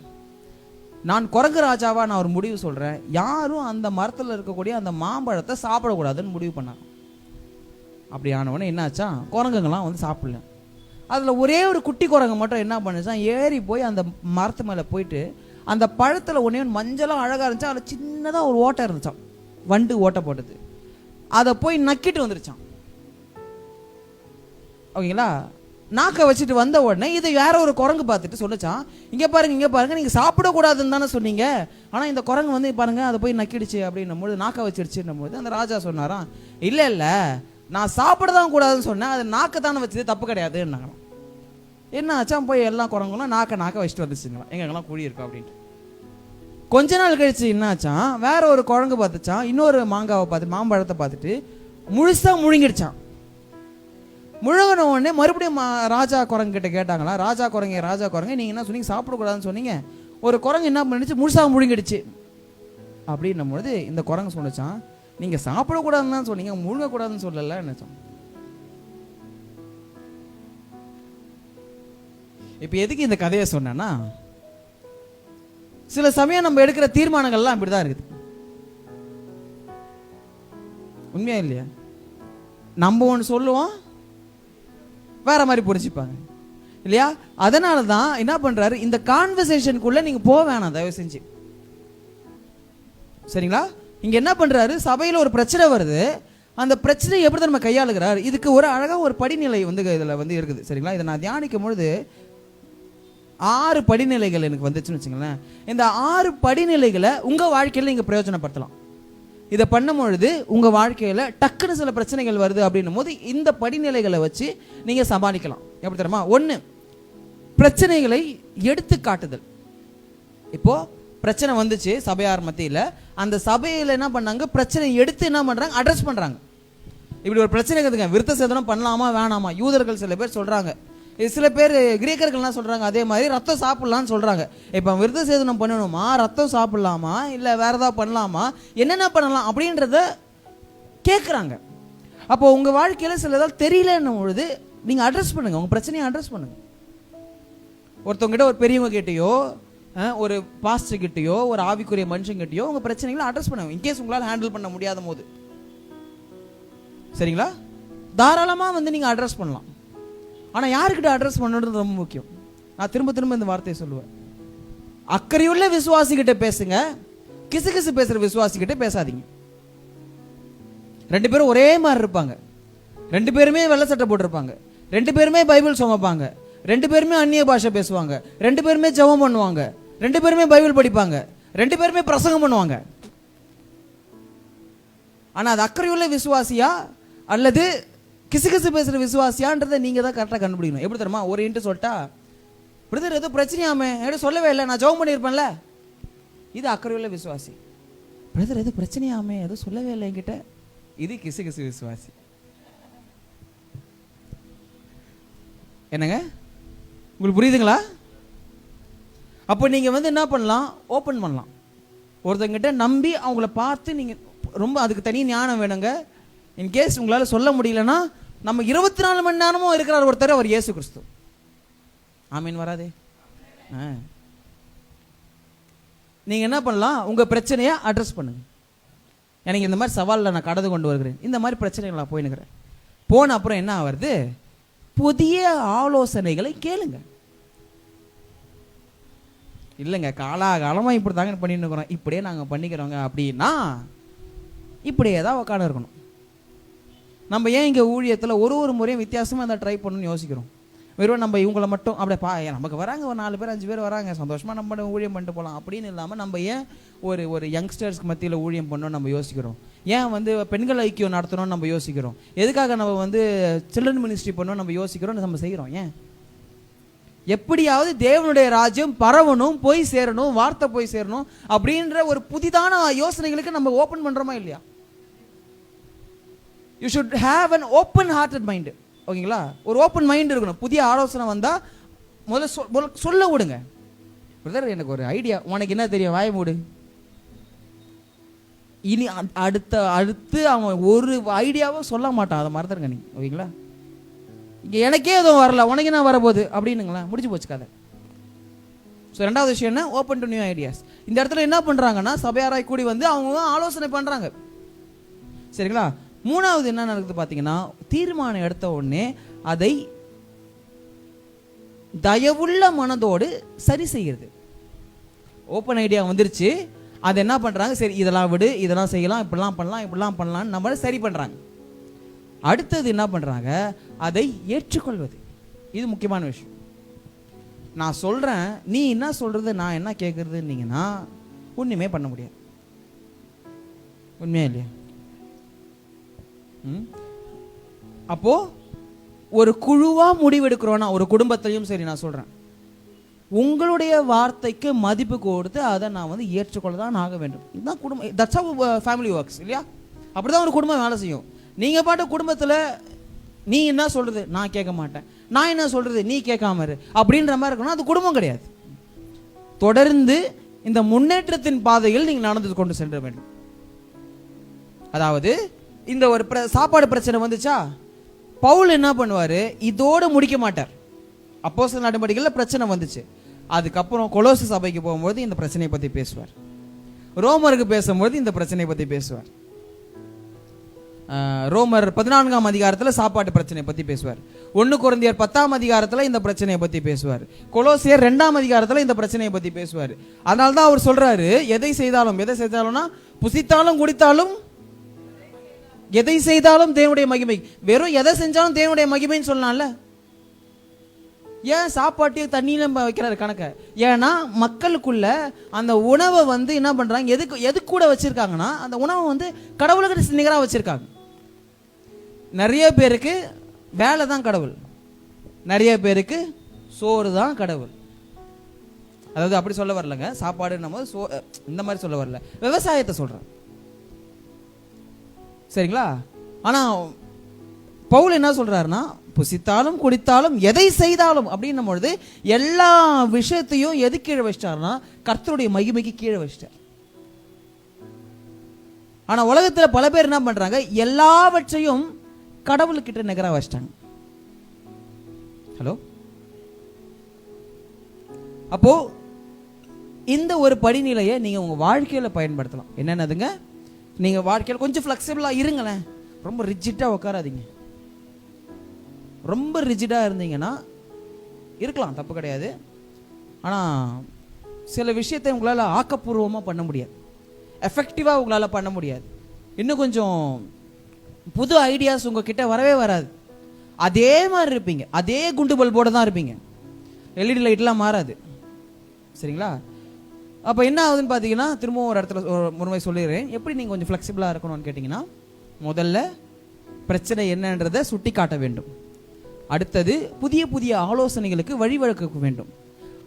நான் குரங்கு ராஜாவா நான் ஒரு முடிவு சொல்றேன், யாரும் அந்த மரத்தில் இருக்கக்கூடிய அந்த மாம்பழத்தை சாப்பிடக்கூடாதுன்னு முடிவு பண்ணாங்க. அப்படி ஆனவொடனே என்னாச்சா, குரங்குங்கெல்லாம் வந்து சாப்பிடல. அதில் ஒரே ஒரு குட்டி குரங்கு மட்டும் என்ன பண்ணுச்சான், ஏறி போய் அந்த மரத்து மேலே போயிட்டு அந்த பழத்தில் ஒன்றே மஞ்சளாக அழகாக இருந்துச்சா, அதில் சின்னதாக ஒரு ஓட்டை இருந்துச்சான், வண்டு ஓட்டை போட்டது. அதை போய் நக்கிட்டு வந்துருச்சான். ஓகேங்களா. நாக்கை வச்சுட்டு வந்த உடனே இதை வேற ஒரு குரங்கு பார்த்துட்டு சொல்லிச்சான், இங்கே பாருங்க நீங்கள் சாப்பிடக்கூடாதுன்னு தானே சொன்னீங்க, ஆனால் இந்த குரங்கு வந்து பாருங்க அதை போய் நக்கிடுச்சு அப்படின்னும் போது, நாக்கை வச்சிடுச்சுன்னும் போது அந்த ராஜா சொன்னாராம், இல்லை நான் சாப்பிட தான் கூடாதுன்னு சொன்னேன், அது நாக்கை தானே வச்சது, தப்பு கிடையாதுன்னாங்களாம். என்ன ஆச்சா, போய் எல்லா குரங்குலாம் நாக்கை வச்சுட்டு வந்துச்சுங்களா, எங்கெங்கெல்லாம் குழி இருக்கா அப்படின்ட்டு. கொஞ்ச நாள் கழிச்சு என்ன ஆச்சான், வேற ஒரு குரங்கு பார்த்துச்சான், இன்னொரு மாம்பழத்தை பார்த்துட்டு முழுசா முழுங்கிடுச்சான். முழுங்கின உடனே மறுபடியும் ராஜா குரங்கு கிட்ட கேட்டாங்களா, ராஜா குரங்கு நீங்க என்ன சொன்னீங்க, சாப்பிடக்கூடாதுன்னு சொன்னீங்க, ஒரு குரங்கு என்ன பண்ணிடுச்சு, முழுசா முழுங்கிடுச்சு அப்படின்னும் பொழுது இந்த குரங்கு சொன்னிச்சான், நீங்க சாப்பிடக்கூடாதுன்னு தான் சொன்னீங்க, முழுங்கக்கூடாதுன்னு சொல்லல நினைச்சோம். இப்ப எதுக்கு இந்த கதையை சொன்னா, சில சமயம் நம்ம எடுக்கிற தீர்மானங்கள்லாம் இப்படிதான் இருக்குது. உண்மையா இல்லையா? நம்ம ஒன்று சொல்லுவோம், வேற மாதிரி புரிஞ்சுப்பாங்க இல்லையா? அதனாலதான் என்ன பண்றாரு, இந்த கான்வர்சேஷனுக்குள்ள நீங்க போக வேணாம் தயவு செஞ்சு. சரிங்களா. இங்க என்ன பண்றாரு, சபையில ஒரு பிரச்சனை வருது, அந்த பிரச்சனை எப்படி நம்ம கையாளுகிறார், இதுக்கு ஒரு அழகா ஒரு படிநிலை வந்து இதுல வந்து இருக்குது. சரிங்களா. இதை நான் தியானிக்கும் பொழுது 6 படிநிலைகள் எனக்கு வந்துச்சுன்னு வச்சுங்களேன். இந்த 6 படிநிலைகளை உங்க வாழ்க்கையில நீங்க பிரயோஜனப்படுத்தலாம். இதை பண்ணும் பொழுது உங்க வாழ்க்கையில டக்குன்னு சில பிரச்சனைகள் வருது அப்படின்னும் போது இந்த படிநிலைகளை வச்சு நீங்க சமாளிக்கலாம். எப்படி தெரியுமா? 1, பிரச்சனைகளை எடுத்து காட்டுதல். இப்போ பிரச்சனை வந்துச்சு சபையார் மத்தியில, அந்த சபையில என்ன பண்ணாங்க, பிரச்சனை எடுத்து என்ன பண்றாங்க, அட்ரஸ் பண்றாங்க. இப்படி ஒரு பிரச்சனை இருக்குதுங்க, விருத்த சேதனம் பண்ணலாமா வேணாமா. யூதர்கள் சில பேர் சொல்றாங்க, சில பேர் கிரேக்கர்கள்லாம் சொல்றாங்க, அதே மாதிரி ரத்தம் சாப்பிடலாம்னு சொல்றாங்க. இப்போ விருத்த சேதனம் பண்ணணுமா, ரத்தம் சாப்பிடலாமா, இல்லை வேற ஏதாவது பண்ணலாமா, என்னென்ன பண்ணலாம் அப்படின்றத கேட்குறாங்க. அப்போ உங்க வாழ்க்கையில சில ஏதாவது தெரியலன்னும் பொழுது நீங்க அட்ரஸ் பண்ணுங்க, உங்க பிரச்சனையை அட்ரஸ் பண்ணுங்க. ஒருத்தவங்ககிட்ட, ஒரு பெரியவங்க கிட்டயோ, ஒரு பாஸ்டர் கிட்டயோ, ஒரு ஆவிக்குரிய மனுஷன் கிட்டயோ உங்க பிரச்சனைகளை அட்ரஸ் பண்ணுங்க. இன்கேஸ் உங்களால் ஹேண்டில் பண்ண முடியாத போது, சரிங்களா, தாராளமா வந்து நீங்க அட்ரஸ் பண்ணலாம். ஆனா யாருக்கிட்ட அட்ரஸ் பண்ணணுன்றது ரொம்ப முக்கியம். நான் திரும்ப திரும்ப இந்த வார்த்தையை சொல்லுவேன். அக்கறையுள்ள விசுவாசிகிட்ட பேசுங்க, கிசுகிசு பேசுற விசுவாசிகிட்ட பேசாதீங்க. ரெண்டு பேரும் ஒரே மாதிரி இருப்பாங்க, ரெண்டு பேருமே வெள்ளை சட்டை போட்டிருப்பாங்க, ரெண்டு பேருமே பைபிள் சுமப்பாங்க, ரெண்டு பேருமே அந்நிய பாஷை பேசுவாங்க, ரெண்டு பேருமே ஜெபம் பண்ணுவாங்க, ரெண்டு பேருமே பைபிள் படிப்பாங்க, ரெண்டு பேருமே பிரசங்கம் பண்ணுவாங்க. ஆனா அது அக்கறையுள்ள விசுவாசியா அல்லது கிசுகிசு பேசுற விசுவாசியான்றதை நீங்க தான் கரெக்டாக கண்டுபிடிக்கணும். எப்படி தெரியுமா, ஒரு இன்ட்டு சொல்லிட்டா, பிரதர் ஏதோ பிரச்சனையாமே, என்கிட்ட சொல்லவே இல்லை, நான் ஜெபம் பண்ணியிருப்பேன்ல, இது அக்கறையுள்ள விசுவாசி. பிரதர் ஏதோ பிரச்சனையாமே, ஏதோ சொல்லவே இல்லை என்கிட்ட, இது கிசுகிசு விசுவாசி. என்னங்க, உங்களுக்கு புரியுதுங்களா? அப்போ நீங்க வந்து என்ன பண்ணலாம், ஓப்பன் பண்ணலாம். ஒருத்தங்கிட்ட நம்பி அவங்கள பார்த்து நீங்க ரொம்ப, அதுக்கு தனி ஞானம் வேணுங்க. இன்கேஸ் உங்களால சொல்ல முடியலன்னா, நம்ம 24 மணி நேரமும் இருக்கிறார் ஒருத்தர், அவர் இயேசு கிறிஸ்து. ஆமீன் வராதே? நீங்க என்ன பண்ணலாம், உங்க பிரச்சனையை அட்ரஸ் பண்ணுங்க. எனக்கு இந்த மாதிரி சவாலில் நான் கடந்து கொண்டு வருகிறேன், இந்த மாதிரி பிரச்சனைகள் நான் போயினுக்கிறேன். போன அப்புறம் என்ன ஆகுறது, புதிய ஆலோசனைகளை கேளுங்க. இல்லைங்க, காலாகாலமாக இப்படி தாங்க பண்ணிட்டு இருக்கிறோம், இப்படியே நாங்கள் பண்ணிக்கிறோங்க அப்படின்னா இப்படியே தான் உட்காந்து இருக்கணும். நம்ம ஏன் இங்கே ஊழியத்தில் ஒரு முறையும் வித்தியாசமாக அதை ட்ரை பண்ணணும்னு யோசிக்கிறோம். வெறும் நம்ம இவங்களை மட்டும் அப்படியே நமக்கு வராங்க ஒரு 4 பேர் 5 பேர் வராங்க, சந்தோஷமாக நம்ம ஊழியம் பண்ணிட்டு போகலாம் அப்படின்னு இல்லாமல், நம்ம ஏன் ஒரு யங்ஸ்டர்ஸ்க்கு மத்தியில் ஊழியம் பண்ணணும்னு நம்ம யோசிக்கிறோம். ஏன் வந்து பெண்கள் ஐக்கியம் நடத்தணும்னு நம்ம யோசிக்கிறோம். எதுக்காக நம்ம வந்து சில்ட்ரன் மினிஸ்ட்ரி பண்ணணும்னு நம்ம யோசிக்கிறோம், நம்ம செய்கிறோம். ஏன், எப்படியாவது தேவனுடைய ராஜ்யம் பரவணும், போய் சேரணும், வார்த்தை போய் சேரணும் அப்படின்ற ஒரு புதிதான யோசனைகளுக்கு நம்ம ஓப்பன் பண்ணுறோமா இல்லையா? You should have an open hearted mind. ஓகேங்களா, ஒரு ஓப்பன் மைண்ட் இருக்கணும். புதிய ஆலோசனை வந்தால் முதல்ல சொல்ல விடுங்க. பிரதர் எனக்கு ஒரு ஐடியா, உனக்கு என்ன தெரியும், வாய மூடு. இனி அடுத்து அவன் ஒரு ஐடியாவும் சொல்ல மாட்டான், அதை மறந்துடுங்க நீங்க. ஓகேங்களா, இங்கே எனக்கே எதுவும் வரல, உனக்கு என்ன வரப்போகுது அப்படின்னுங்களா, முடிச்சு போச்சு கதை. ஸோ ரெண்டாவது விஷயம் என்ன, ஓப்பன் டு நியூ ஐடியாஸ். இந்த இடத்துல என்ன பண்ணுறாங்கன்னா, சபையாராய் கூடி வந்து அவங்க ஆலோசனை பண்ணுறாங்க, சரிங்களா. மூணாவது என்ன நடக்குது பார்த்தீங்கன்னா, தீர்மானம் எடுத்த உடனே அதை தயவுள்ள மனதோடு சரி செய்கிறது. ஓப்பன் ஐடியா வந்துருச்சு, அதை என்ன பண்ணுறாங்க, சரி இதெல்லாம் விடு, இதெல்லாம் செய்யலாம், இப்படிலாம் பண்ணலாம், இப்படிலாம் பண்ணலான்னு நம்மளை சரி பண்ணுறாங்க. அடுத்தது என்ன பண்ணுறாங்க, அதை ஏற்றுக்கொள்வது. இது முக்கியமான விஷயம். நான் சொல்கிறேன், நீ என்ன சொல்கிறது, நான் என்ன கேட்குறதுன்னீங்கன்னா ஒன்றுமே பண்ண முடியாது. உண்மையா இல்லையா? அப்போ ஒரு குழுவா முடிவெடுக்கிறோன்னா, ஒரு குடும்பத்தையும் சரி, நான் சொல்றேன், உங்களுடைய வார்த்தைக்கு மதிப்பு கொடுத்து அதை நான் வந்து ஏற்றுக்கொள்ள தான் ஆக வேண்டும். இதுதான் குடும்பம். தட்ஸ் ஹவ் ஃபேமிலி ஒர்க்ஸ் இல்லையா? அப்படிதான் ஒரு குடும்பம் வேலை செய்யும். நீங்க பாட்டு குடும்பத்தில் நீ என்ன சொல்றது நான் கேட்க மாட்டேன், நான் என்ன சொல்றது நீ கேட்காம இரு அப்படின்ற மாதிரி இருக்கணும், அது குடும்பம் கிடையாது. தொடர்ந்து இந்த முன்னேற்றத்தின் பாதையில் நீங்கள் நடந்து கொண்டு சென்ற வேண்டும். அதாவது இந்த ஒரு சாப்பாடு பிரச்சனை வந்துச்சா, பவுல் என்ன பண்ணுவாரு, இதோடு முடிக்க மாட்டார். அப்போஸ்தலர் நடவடிக்கைகளில் பிரச்சனை வந்துச்சு, அதுக்கப்புறம் கொலோசு சபைக்கு போகும்போது இந்த பிரச்சனையை பற்றி பேசுவார், ரோமருக்கு பேசும்போது இந்த பிரச்சனையை பற்றி பேசுவார், ரோமர் 14ஆம் அதிகாரத்தில் சாப்பாட்டு பிரச்சனையை பற்றி பேசுவார், 1 கொரிந்தியர் 10ஆம் அதிகாரத்தில் இந்த பிரச்சனையை பற்றி பேசுவார், கொலோசியர் 2ஆம் அதிகாரத்தில் இந்த பிரச்சனையை பற்றி பேசுவார். அதனால தான் அவர் சொல்றாரு, எதை செய்தாலும்னா புசித்தாலும் குடித்தாலும் எதை செய்தாலும் தேவனுடைய மகிமை. வெறும் எதை செஞ்சாலும் தேவனுடைய மகிமைன்னு சொல்லலாம்ல. ஏன் சாப்பாட்டையும் தண்ணியிலும் வைக்கிறாரு கணக்க? ஏன்னா மக்களுக்குள்ள அந்த உணவை வந்து என்ன பண்றாங்க, எது கூட வச்சிருக்காங்கன்னா, அந்த உணவை வந்து கடவுளுக்கு நிகராக வச்சிருக்காங்க. நிறைய பேருக்கு வேலை தான் கடவுள், நிறைய பேருக்கு சோறு தான் கடவுள். அதாவது அப்படி சொல்ல வரலங்க, சாப்பாடு நம்ம இந்த மாதிரி சொல்ல வரல, விவசாயத்தை சொல்றேன், சரிங்களா. ஆனா பவுல் என்ன சொல்றாருன்னா, புசித்தாலும் குடித்தாலும் எதை செய்தாலும் அப்படின்னும் பொழுது எல்லா விஷயத்தையும் எது கீழே வச்சிட்டாருன்னா, கர்த்தருடைய மகிமைக்கு கீழே வச்சிட்டார். ஆனா உலகத்துல பல பேர் என்ன பண்றாங்க, எல்லாவற்றையும் கடவுளுக்கிட்ட நிகரா வச்சிட்டாங்க. ஹலோ, அப்போது இந்த ஒரு படிநிலையை நீங்கள் உங்கள் வாழ்க்கையில் பயன்படுத்தலாம். என்னென்னதுங்க? நீங்கள் வாழ்க்கையில் கொஞ்சம் ஃப்ளெக்சிபிளாக இருங்களேன். ரொம்ப ரிஜிட்டாக உட்காராதீங்க. ரொம்ப ரிஜிடாக இருந்தீங்கன்னா இருக்கலாம், தப்பு கிடையாது. ஆனால் சில விஷயத்தை உங்களால் ஆக்கப்பூர்வமாக பண்ண முடியாது, எஃபெக்டிவாக உங்களால் பண்ண முடியாது. இன்னும் கொஞ்சம் புது ஐடியாஸ் உங்ககிட்ட வரவே வராது. அதே மாதிரி இருப்பீங்க, அதே குண்டு பல்போடு தான் இருப்பீங்க. எல்இடி லைட்லாம் மாறாது. சரிங்களா? அப்போ என்ன ஆகுதுன்னு பார்த்தீங்கன்னா, திரும்பவும் ஒரு இடத்துல ஒரு முறை சொல்லிடுறேன். எப்படி நீங்கள் கொஞ்சம் ஃப்ளெக்சிபிளாக இருக்கணும்னு கேட்டிங்கன்னா, முதல்ல பிரச்சனை என்னன்றதை சுட்டி காட்ட வேண்டும். அடுத்தது புதிய புதிய ஆலோசனைகளுக்கு வழிவகுக்க வேண்டும்.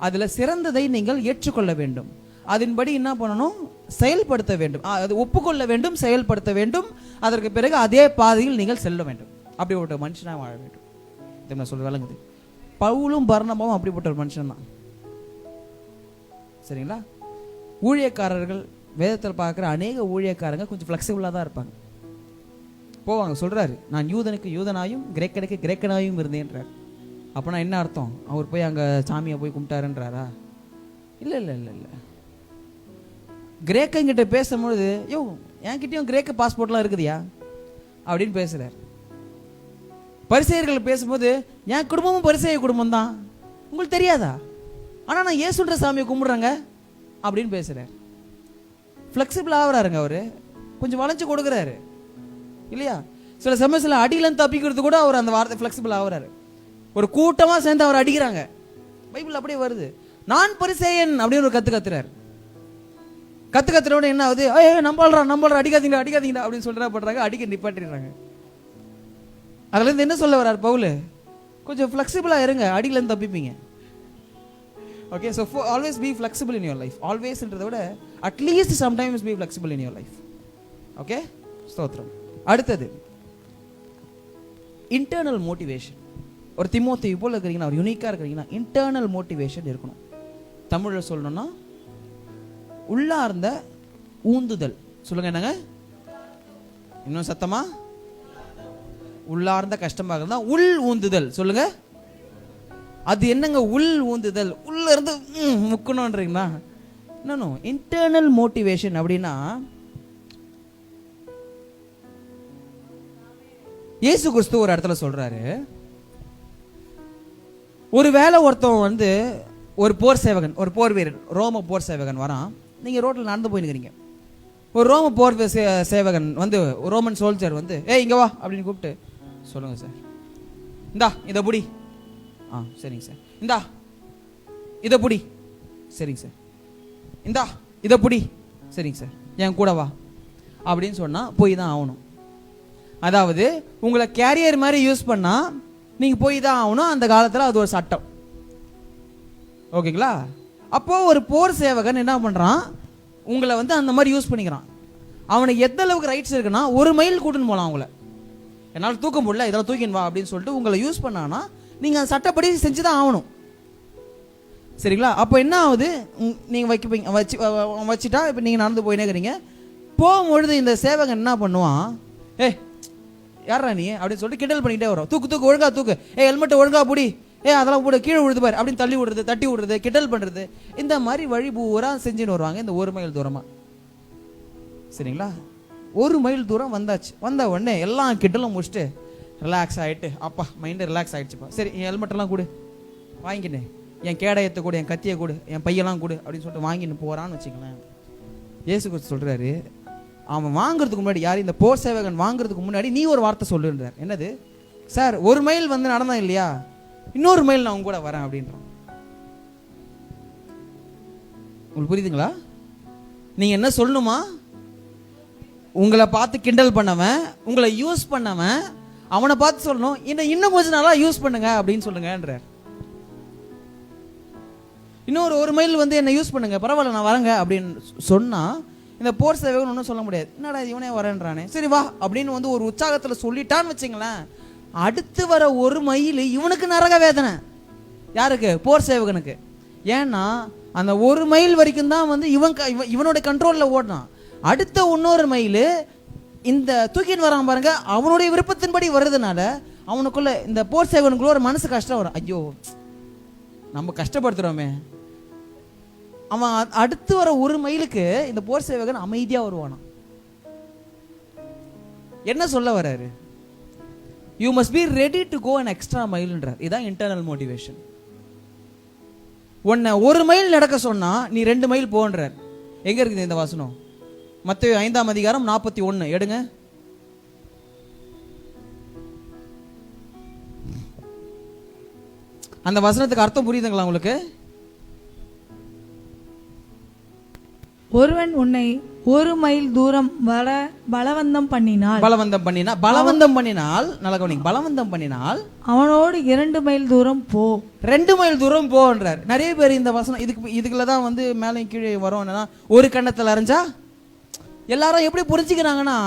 அதில் சிறந்ததை நீங்கள் ஏற்றுக்கொள்ள வேண்டும். அதன்படி என்ன பண்ணணும்? செயல்படுத்த வேண்டும். அது ஒப்புக்கொள்ள வேண்டும், செயல்படுத்த வேண்டும். அதற்கு பிறகு அதே பாதையில் நீங்கள் செல்ல வேண்டும். அப்படி ஒரு மனுஷனாக வாழ வேண்டும். இதை நான் சொல்ல விளங்குது. பவுலும் பர்னபாவும் அப்படிப்பட்ட ஒரு மனுஷன் தான். சரிங்களா? ஊழியக்காரர்கள், வேதத்தில் பார்க்குற அநேக ஊழியக்காரங்க கொஞ்சம் ஃப்ளெக்சிபிளாக தான் இருப்பாங்க. போவாங்க, சொல்கிறாரு, நான் யூதனுக்கு யூதனாயும் கிரேக்கனுக்கு கிரேக்கனாயும் இருந்தேன்றார். அப்போனா என்ன அர்த்தம்? அவர் போய் அங்கே சாமியை போய் கும்பிட்டாருன்றாரா? இல்லை இல்லை இல்லை இல்லை. கிரேக்கங்கிட்ட பேசும்பொழுது, யோ என்கிட்டயும் கிரேக்க பாஸ்போர்ட்லாம் இருக்குதுயா அப்படின்னு பேசுகிறார். பரிசேயர்கள் பேசும்போது, என் குடும்பமும் பரிசேய குடும்பம் தான், உங்களுக்கு தெரியாதா? ஆனால் நான் இயேசுன்ற சாமியை கும்பிட்றேங்க அப்படின்னு பேசுகிறார். ஃப்ளெக்சிபிள் ஆகிறாருங்க அவர், கொஞ்சம் வளைஞ்சு கொடுக்குறாரு இல்லையா? சில சமயத்தில் அடியிலேருந்து தப்பிக்கிறது கூட அவர் அந்த வார்த்தை ஃப்ளெக்சிபிள் ஆகிறாரு. ஒரு கூட்டமாக சேர்ந்து அவர் அடிக்கிறாங்க. பைபிள் அப்படியே வருது. நான் பரிசேயன் அப்படின்னு ஒரு கத்துறாரு. கத்துறோட என்ன ஆகுது? நம்பல்றா அடிக்காதீங்க அப்படின்னு சொல்றாங்க. அடிக்க நிப்பாட்டிடுறாங்க. அதுல இருந்து என்ன சொல்ல வர்றார் பவுல்? கொஞ்சம் ஃப்ளெக்சிபிளா இருங்க, அடியில இருந்து தப்பிப்பீங்க. Okay, so always be flexible in your life. ஆல்வேஸ்ன்றதை விட at least sometimes be flexible in your life. Okay, ஸ்தோத்திரம். அடுத்தது இன்டர்னல் மோட்டிவேஷன். ஒரு திமோத்தேயு போல இருக்கிறீங்கன்னா, ஒரு யூனிக்காக இருக்கிறீங்கன்னா, இன்டர்னல் மோட்டிவேஷன் இருக்கணும். தமிழில் சொல்லணும்னா உள்ளார்ந்த ஊந்துதல். சொல்லுங்க என்னங்க? இன்னும் சத்தமா? உள்ளார்ந்த கஷ்டமாக இருந்தா உள் ஊந்துதல். சொல்லுங்க, அது என்னங்க உள் ஊந்துதல்? உள்ள இருந்து முக்கணும்ன்றீங்களா? இன்னும் இன்டர்னல் மோட்டிவேஷன் அப்படின்னா, இயேசு கிறிஸ்து ஒரு இடத்துல சொல்றாரு, ஒரு வேளை ஒருத்தவன் வந்து ஒரு போர் சேவகன், ஒரு போர் வீரன், ரோம போர் சேவகன் வரான். நீங்க ரோட்ல நடந்து போயிருக்கிறீங்க. ஒரு ரோம போர் சேவகன் வந்து, ஒரு ரோமன் சோல்ஜர் வந்து, இங்க வா அப்படின்னு கூப்பிட்டு, சொல்லுங்க சார், இந்தா இதை புடி. சரிங்க சார். இந்தா இதை புடி. சரிங்க சார். இந்தா இதை புடி. சரிங்க சார், என் கூட வா அப்படின்னு சொன்னா போய் தான் ஆகணும். அதாவது உங்களை கேரியர் மாதிரி யூஸ் பண்ணா நீங்க போய் தான் ஆகணும். அந்த காலத்துல அது ஒரு சட்டம். ஓகேங்களா? அப்போ ஒரு போர் சேவகன் என்ன பண்றான்? உங்களை வந்து அந்த மாதிரி யூஸ் பண்ணிக்கிறான். அவனுக்கு எந்த அளவுக்கு ரைட்ஸ் இருக்குன்னா, 1 மைல் கூட்டுன்னு போகலாம். உங்களை என்னால் தூக்க முடியல, இதெல்லாம் தூக்கின்னு வா அப்படின்னு சொல்லிட்டு உங்களை யூஸ் பண்ணானா நீங்க அந்த சட்டப்படி செஞ்சுதான் ஆகணும். சரிங்களா? அப்போ என்ன ஆகுது? நீங்க வச்சுட்டா இப்போ நீங்க நடந்து போயினே இருக்கிறீங்க. போகும்பொழுது இந்த சேவகன் என்ன பண்ணுவான்? யாரா நீ அப்படின்னு சொல்லிட்டு கிண்டல் பண்ணிக்கிட்டே வரும். தூக்கு ஒழுங்கா தூக்கு, ஹெல்மெட்டை ஒழுங்கா புடி, அதெல்லாம் போட கீழே விழுது பாரு அப்படின்னு தள்ளி விடுறது, தட்டி விடுறது, கிண்டல் பண்றது, இந்த மாதிரி வழி பூரா செஞ்சுன்னு வருவாங்க. இந்த 1 மைல் தூரமா. சரிங்களா? 1 மைல் தூரம் வந்தாச்சு. வந்த உடனே எல்லாம் கிண்டலும் முடிச்சுட்டு ரிலாக்ஸ் ஆகிட்டு, அப்பா மைண்டு ரிலாக்ஸ் ஆகிடுச்சுப்பா, சரி என் ஹெல்மெட்டெல்லாம் கொடு, வாங்கினேன், என் கேடயத்தை கொடு, என் கத்தியை கொடு, என் பையெல்லாம் கொடு அப்படின்னு சொல்லிட்டு வாங்கின்னு போகிறான்னு வச்சுக்கலாம். இயேசு கிறிஸ்து சொல்கிறாரு, அவன் வாங்குறதுக்கு முன்னாடி, யார் இந்த போர் சேவகன் வாங்குறதுக்கு முன்னாடி நீ ஒரு வார்த்தை சொல்லுன்றார். என்னது சார்? 1 மைல் வந்து நடந்தான் இல்லையா, இன்னொரு மைல் நான் உங்க கூட வரேன் அப்படின்றான். உங்களுக்கு புரியுதுங்களா? நீங்க என்ன சொல்லணுமா? உங்களை பார்த்து கிண்டல் பண்ணவன், உங்களை யூஸ் பண்ணவன், அவனை பார்த்து சொல்லணும், இன்னும் கொஞ்சம் நாளா யூஸ் பண்ணுங்க அப்படின்னு சொல்லுங்கன்றார். இன்னொரு 1 மைல் வந்து என்ன யூஸ் பண்ணுங்க, பரவாயில்ல நான் வரேங்க அப்படின்னு சொன்னா இந்த போர் சேவகன் ஒன்றும் சொல்ல முடியாது. என்னடா இவனே வரேன்றானே, சரி வா அப்படின்னு வந்து ஒரு உற்சாகத்தில் சொல்லிட்டான்னு வச்சுங்களேன், அடுத்து வர 1 மைல் இவனுக்கு நரக வேதனை. யாருக்கு? போர் சேவகனுக்கு. ஏன்னா அந்த 1 மைல் வரைக்கும் தான் வந்து இவனோட கண்ட்ரோலில் ஓடினான். அடுத்த இன்னொரு மைல் இந்த தூக்கின்னு வரான் பாருங்க, அவனுடைய விருப்பத்தின்படி வர்றதுனால அவனுக்குள்ள, இந்த போர் சேவனுக்குள்ள ஒரு மனசு கஷ்டம் வரும். ஐயோ நம்ம கஷ்டப்படுத்துகிறோமே, அவன் அடுத்து வர 1 மைலுக்கு இந்த போர் சேவகன் அமைதியா வருவானா. என்ன சொல்ல வர்றாரு? You must be ready to go an extra மைல்ன்றார். இதான் இன்டர்னல் மோட்டிவேஷன். உன்னை 1 மைல் நடக்க சொன்னா நீ 2 மைல் போன்றார். எங்க இருக்குது இந்த வசனம்? மத்தேயு 5ஆம் அதிகாரம் 41 எடுங்க. அந்த வசனத்துக்கு அர்த்தம் புரியுதுங்களா உங்களுக்கு? ஒருவன் உன்னை 1 மைல் தூரம் பலவந்தம் பண்ணினால் நல்ல கவனிங்க, பலவந்தம் பண்ணினால் அவனோடு 2 மைல் தூரம் போ. 2 மைல் தூரம் போன்றார். நிறைய பேர் இந்த வசனம் இதுக்குள்ளதான் வந்து மேலே கீழே வரும். என்னன்னா, ஒரு கண்ணத்தில் அரைஞ்சா எல்லாரும் எப்படி புரிஞ்சுக்கிறாங்கன்னா,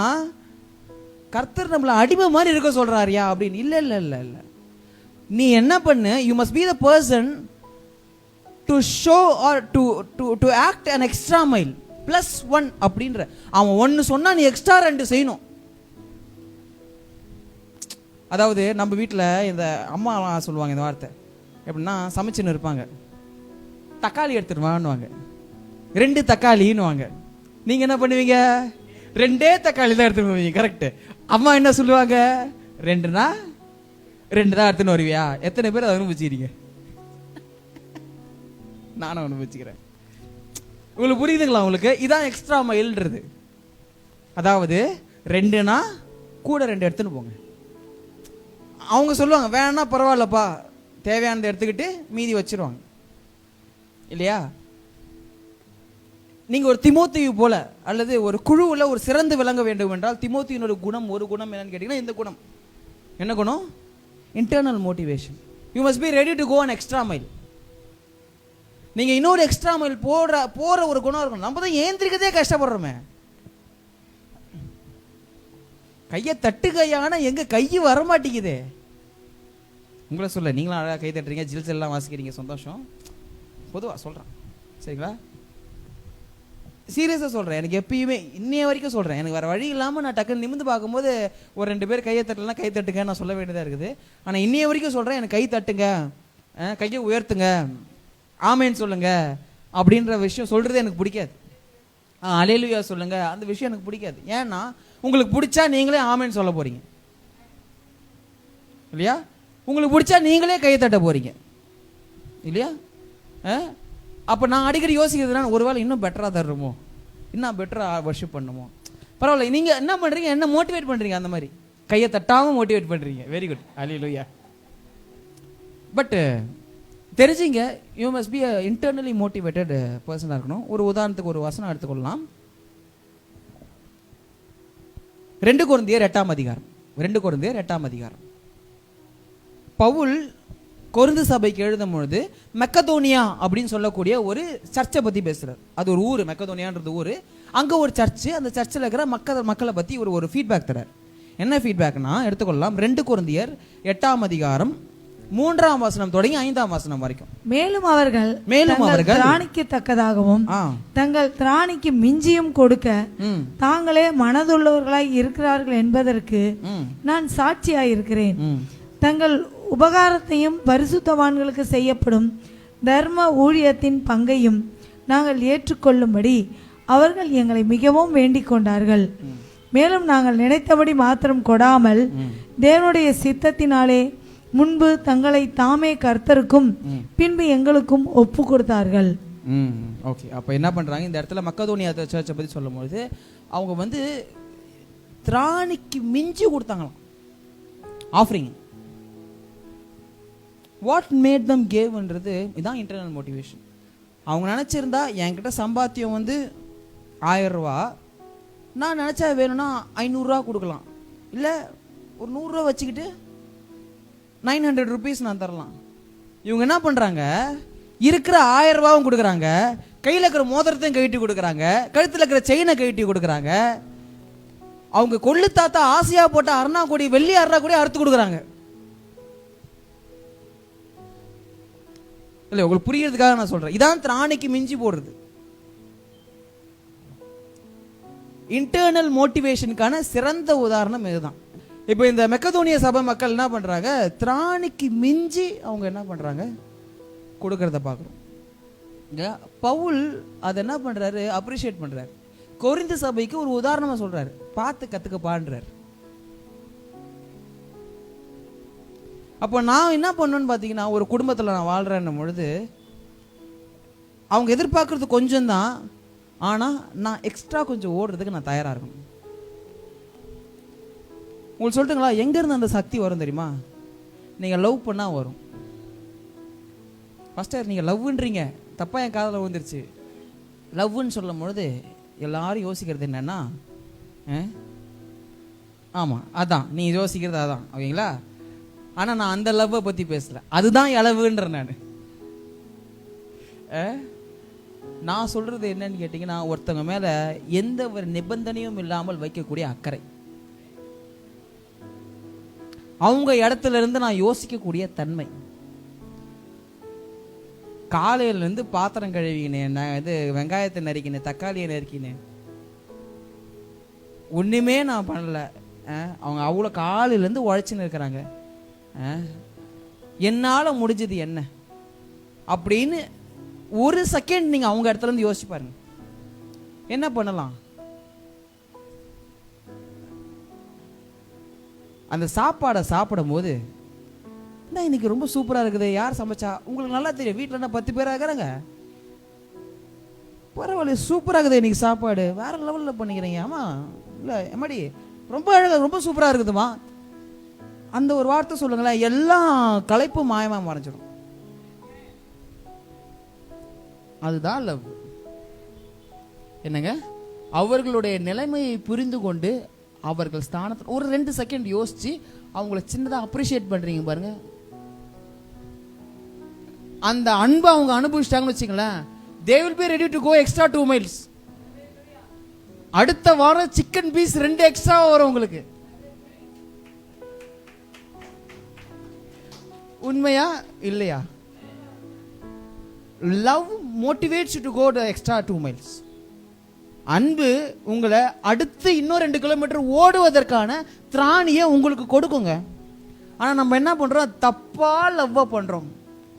கர்த்தர் நம்மள அடிமை மாதிரி இருக்க சொல்றாருயா அப்படின்னு. இல்ல இல்ல இல்ல இல்ல, நீ என்ன பண்ணு, you must be the person to show or to act an extra mile +1 அப்படின்ற. அவன் 1 சொன்னா நீ எக்ஸ்ட்ரா 2 செய்யணும். அதாவது நம்ம வீட்டில் இந்த அம்மா சொல்லுவாங்க இந்த வார்த்தை எப்படின்னா, சமைச்சுன்னு இருப்பாங்க, தக்காளி எடுத்துருவான்னுவாங்க, 2 தக்காளின்னுவாங்க. நீங்க என்ன பண்ணுவீங்க? 2 தக்காளி தான் எடுத்துட்டு வருவீங்க. கரெக்ட். அம்மா என்ன சொல்லுவாங்க? 2னா 2 தான் எடுத்துன்னு வருவியா? எத்தனை பேர் அதை அனுபவிச்சுக்கிறீங்க? நானும் அனுபவிச்சுக்கிறேன். உங்களுக்கு புரியுதுங்களா? உங்களுக்கு இதான் எக்ஸ்ட்ரா மைல்ன்றது. அதாவது 2னா கூட 2 எடுத்துன்னு போங்க. அவங்க சொல்லுவாங்க வேணா பரவாயில்லப்பா, தேவையானதை எடுத்துக்கிட்டு மீதி வச்சிருவாங்க இல்லையா? நீங்க ஒரு தீமோத்தேயு போல அல்லது ஒரு குழுவில் ஒரு சிறந்து விளங்க வேண்டும் என்றால் தீமோத்தேயுனோட குணம், ஒரு குணம் என்னன்னு கேட்டீங்கன்னா இந்த குணம். என்ன குணம்? Internal motivation. You must be ready to go an extra mile. நீங்க இன்னொரு எக்ஸ்ட்ரா மைல் போற ஒரு குணம் இருக்கணும். நம்ம தான் ஏந்திரிக்கதே கஷ்டப்படுறோமே. கையை தட்டுக்கையான எங்க கையை வரமாட்டேங்குதே. உங்களை சொல்ல, நீங்களும் அழகாக கை தட்டுறீங்க, ஜில்ஸ் எல்லாம் வாசிக்கிறீங்க, சந்தோஷம். பொதுவாக சொல்கிறேன் சரிங்களா, சீரியஸாக சொல்கிறேன். எனக்கு எப்பயுமே இன்னைய வரைக்கும் சொல்கிறேன், எனக்கு வேறு வழி இல்லாமல் நான் டக்குன்னு நிமிந்து பார்க்கும்போது ஒரு 2 பேர் கையை தட்டலாம், கை தட்டுங்க நான் சொல்ல வேண்டியதாக இருக்குது. ஆனால் இன்னைய வரைக்கும் சொல்கிறேன், எனக்கு கை தட்டுங்க, கையை உயர்த்துங்க, ஆமேன்னு சொல்லுங்க அப்படின்ற விஷயம் சொல்கிறது எனக்கு பிடிக்காது. அல்லேலூயா சொல்லுங்க அந்த விஷயம் எனக்கு பிடிக்காது. ஏன்னா உங்களுக்கு பிடிச்சா நீங்களே ஆமேன்னு சொல்ல போகிறீங்க இல்லையா? உங்களுக்கு பிடிச்சா நீங்களே கையை தட்ட போகிறீங்க இல்லையா? அப்போ நான் அடிக்கடி யோசிக்கிறதுனா, ஒருவேளை இன்னும் பெட்டராக தர்றோமோ, இன்னும் பெட்டராக வர்ஷிப் பண்ணுமோ. பரவாயில்ல, நீங்கள் என்ன பண்ணுறீங்க, என்ன மோட்டிவேட் பண்ணுறீங்க, அந்த மாதிரி கையை தட்டாமல் மோட்டிவேட் பண்ணுறீங்க. Very good, hallelujah. பட் தெரிஞ்சுங்க, you must B internally motivated பர்சனாக இருக்கணும். ஒரு உதாரணத்துக்கு ஒரு வசனம் எடுத்துக்கொள்ளலாம். 2 கொரிந்தியர் 8ஆம் அதிகாரம். 2 கொரிந்தியர் 8ஆம் அதிகாரம். பவுல் கொரிந்து சபைக்கு எழுதும் பொழுது மெக்கதோனியா அப்படின்னு சொல்லக்கூடிய ஒரு சர்ச்சை பற்றி பேசுகிறார். அது ஒரு ஊர், மெக்கதோனியான்றது ஊர். அங்கே ஒரு சர்ச்சு, அந்த சர்ச்சில் இருக்கிற மக்களை பற்றி ஒரு ஃபீட்பேக் தரார். என்ன ஃபீட்பேக்னா எடுத்துக்கொள்ளலாம். 2 கொரிந்தியர் 8ஆம் அதிகாரம் 3ஆம் வசனம் தொடங்கி 5ஆம் வசனம் வரைக்கும். மேலும் அவர்கள் திராணிக்கத்தக்கதாகவும் தங்கள் திராணிக்கு மிஞ்சியும் கொடுக்க தாங்களே மனதுள்ளவர்களாய் இருக்கிறார்கள் என்பதற்கு நான் சாட்சியாய் இருக்கிறேன். தங்கள் உபகாரத்தையும் பரிசுத்தவான்களுக்கு செய்யப்படும் தர்ம ஊழியத்தின் பங்கையும் நாங்கள் ஏற்றுக்கொள்ளும்படி அவர்கள் எங்களை மிகவும் வேண்டிக் கொண்டார்கள். மேலும் நாங்கள் நினைத்தபடி மாத்திரம் கொடாமல் தேவனுடைய சித்தத்தினாலே முன்பு தங்களை தாமே கர்த்தருக்கும் பின்பு எங்களுக்கும் ஒப்பு கொடுத்தார்கள். ஓகே, அப்போ என்ன பண்ணுறாங்க இந்த இடத்துல மக்கதோனியா சர்ச்சை பற்றி சொல்லும்போது அவங்க திராணிக்கு மிஞ்சி கொடுத்தாங்களாம் ஆஃபரிங். வாட் மேட் தம் கேவ்ன்றது இதுதான் இன்டர்னல் மோட்டிவேஷன். அவங்க நினச்சிருந்தா என்கிட்ட சம்பாத்தியம் 1000 ரூபா, நான் நினச்சா வேணும்னா 500 ரூபா கொடுக்கலாம், இல்லை ஒரு 100 ரூபா வச்சுக்கிட்டு 900 rupees நான் தரலாம். இவங்க என்ன பண்ணுறாங்க, இருக்கிற 1000 ரூபாவும் கொடுக்குறாங்க, கையில் இருக்கிற மோதிரத்தையும் கழட்டி கொடுக்குறாங்க, கழுத்தில் இருக்கிற செயினை கழட்டி கொடுக்குறாங்க, அவங்க கொள்ளு தாத்தா ஆசையாக போட்ட அருணா கொடி, வெள்ளி அருணா கொடி அறுத்து கொடுக்குறாங்க. இல்லை, உங்களுக்கு புரியறதுக்காக நான் சொல்கிறேன். இதான் திராணிக்கு மிஞ்சி போடுறது. இன்டர்னல் மோட்டிவேஷனுக்கான சிறந்த உதாரணம் இதுதான். இப்போ இந்த மெக்கதோனிய சபை மக்கள் என்ன பண்ணுறாங்க, திராணிக்கு மிஞ்சி அவங்க என்ன பண்ணுறாங்க, கொடுக்கறத பார்க்குறோம். பவுல் அதை என்ன பண்றாரு, அப்ரிஷியேட் பண்றாரு. கொரிந்து சபைக்கு ஒரு உதாரணமா சொல்றாரு, பார்த்து கத்துக்கப்பான்றார். அப்போ நான் என்ன பண்ணணும்னு பார்த்தீங்கன்னா, ஒரு குடும்பத்தில் நான் வாழ்றேன்னும் பொழுது அவங்க எதிர்பார்க்கறது கொஞ்சம் தான், ஆனால் நான் எக்ஸ்ட்ரா கொஞ்சம் ஓடுறதுக்கு நான் தயாராக இருக்கணும். உங்களுக்கு சொல்லிட்டுங்களா, எங்கேருந்து அந்த சக்தி வரும் தெரியுமா? நீங்கள் லவ் பண்ணால் வரும். ஃபஸ்ட்டு நீங்கள் லவ்ன்றீங்க, தப்பாக என் காதில் விழுந்துருச்சு. லவ்னு சொல்லும் பொழுது எல்லாரும் யோசிக்கிறது என்னென்னா, ஆமாம் அதான் நீ யோசிக்கிறது அதான், ஓகேங்களா? ஆனால் நான் அந்த லவ்வை பற்றி பேசலை, அதுதான் இளவுன்ற. நான் சொல்கிறது என்னன்னு கேட்டிங்கன்னா, ஒருத்தவங்க மேலே எந்த ஒரு நிபந்தனையும் இல்லாமல் வைக்கக்கூடிய அக்கறை, அவங்க இடத்துல இருந்து நான் யோசிக்கக்கூடிய தன்மை. காலையிலேருந்து பாத்திரம் கழுவினேன், நான் வெங்காயத்தை நறுக்கினேன், தக்காளியை நறுக்கினேன், ஒன்றுமே நான் பண்ணலை. அவங்க அவ்வளோ காலையிலேருந்து உழைச்சின்னு இருக்கிறாங்க. என்னால் முடிஞ்சது என்ன அப்படின்னு ஒரு செகண்ட் நீங்கள் அவங்க இடத்துல இருந்து யோசிச்சு பாருங்க. என்ன பண்ணலாம்? அந்த சாப்பாடை சாப்பிடும் போது இன்னைக்கு ரொம்ப சூப்பராக இருக்குது, யார் சமைச்சா? உங்களுக்கு நல்லா தெரியும், வீட்டில் என்ன 10 பேராக இருக்கிறாங்க, பரவாயில்ல சூப்பராக இருக்குது இன்னைக்கு சாப்பாடு, வேற லெவலில் பண்ணிக்கிறீங்க. ஆமாம் இல்லை எம்மாடி ரொம்ப அழகாக ரொம்ப சூப்பராக இருக்குதுமா, அந்த ஒரு வார்த்தை சொல்லுங்களேன், எல்லாம் களைப்பு மாயமாக மறைஞ்சிடும். அதுதான் லவ். என்னங்க, அவர்களுடைய நிலைமையை புரிந்து கொண்டு அவர்கள் ஸ்தானத்தில் ஒரு 2 செகண்ட் யோசிச்சு அவங்கள சின்னதாக அப்ரிஷியேட் பண்றீங்க பாருங்க. அந்த அன்பை அவங்க அனுபவிச்சிட்டாங்கன்னு வச்சுங்களேன், they will be ready to go extra 2 miles. அடுத்த வாரம் சிக்கன் பீஸ் 2 எக்ஸ்ட்ரா வரும் உங்களுக்கு. உண்மையா இல்லையா? Love motivates you to go the extra 2 miles. அன்பு உங்களை அடுத்து இன்னும் 2 கிலோமீட்டர் ஓடுவதற்கான திராணியை உங்களுக்கு கொடுக்குங்க. ஆனால் நம்ம என்ன பண்ணுறோம், தப்பாக லவ்வாக பண்ணுறோம்.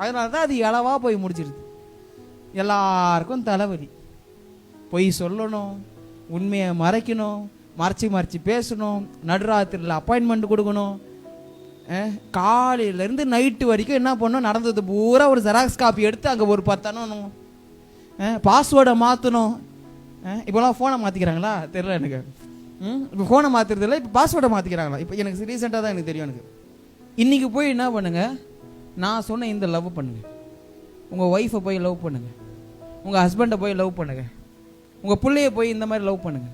அதனால தான் அது இளவா போய் முடிச்சிருது. எல்லாருக்கும் தலைவலி. பொய் சொல்லணும், உண்மையை மறைக்கணும், மறைச்சி பேசணும், நடுராத்திரியில் அப்பாயின்மெண்ட் கொடுக்கணும், காலையிலேருந்து நைட்டு வரைக்கும் என்ன பண்ணணும், நடந்தது பூரா ஒரு ஜெராக்ஸ் காப்பி எடுத்து அங்கே ஒரு 10 அண்ணணும், பாஸ்வேர்டை மாற்றணும். இப்போலாம் ஃபோனை மாற்றிக்கிறாங்களா தெரியல எனக்கு. இப்போ ஃபோனை மாற்றுறதில்ல, இப்போ பாஸ்வேர்டை மாற்றிக்கிறாங்களா? இப்போ எனக்கு ரீசெண்டாக தான் எனக்கு தெரியும். எனக்கு இன்றைக்கி போய் என்ன பண்ணுங்க, நான் சொன்ன இந்த லவ் பண்ணுங்க. உங்கள் ஒய்ஃபை போய் லவ் பண்ணுங்க, உங்கள் ஹஸ்பண்டை போய் லவ் பண்ணுங்க, உங்கள் பிள்ளைய போய் இந்த மாதிரி லவ் பண்ணுங்க,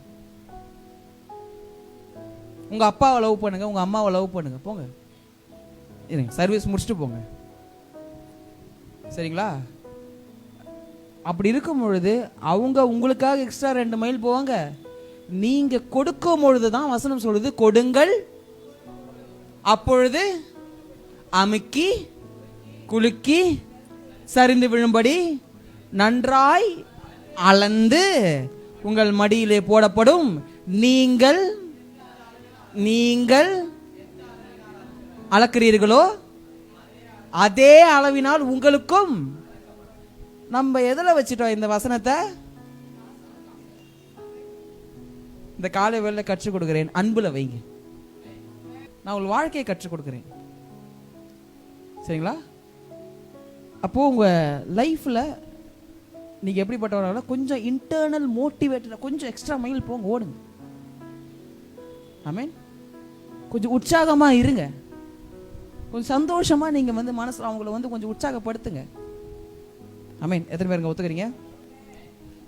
உங்கள் அப்பாவை லவ் பண்ணுங்க, உங்கள் அம்மாவை லவ் பண்ணுங்க. போங்க, இருங்க, சர்வீஸ் முடிச்சுட்டு போங்க, சரிங்களா? அப்படி இருக்கும் பொழுது அவங்க உங்களுக்காக எக்ஸ்ட்ரா 2 மைல் போவாங்க. நீங்க கொடுக்கும் பொழுது தான் வசனம் சொல்லுது, கொடுங்கள் அப்பொழுது அமுக்கி குலுக்கி சரிந்து விழும்படி நன்றாய் அளந்து உங்கள் மடியிலே போடப்படும். நீங்கள் நீங்கள் அளக்கிறீர்களோ அதே அளவினால் உங்களுக்கும். நம்ம எதில் வச்சுட்டோம் இந்த வசனத்தை? இந்த காலை வேளையில கற்றுக் கொடுக்கிறேன், அன்புல வைங்க. நான் உங்கள் வாழ்க்கையை கற்றுக் கொடுக்கிறேன், சரிங்களா? அப்போ உங்க லைஃப்ல நீங்க எப்படிப்பட்டவர்களா, கொஞ்சம் இன்டர்னல் மோட்டிவேட்டட், கொஞ்சம் எக்ஸ்ட்ரா மைல் போங்க, ஓடுங்க. ஆமென். கொஞ்சம் உற்சாகமா இருங்க, கொஞ்சம் சந்தோஷமா நீங்க மனசுல அவங்கள கொஞ்சம் உற்சாகப்படுத்துங்க. ஆமென். எத்தனை பேருங்க ஒத்துக்கிறீங்க?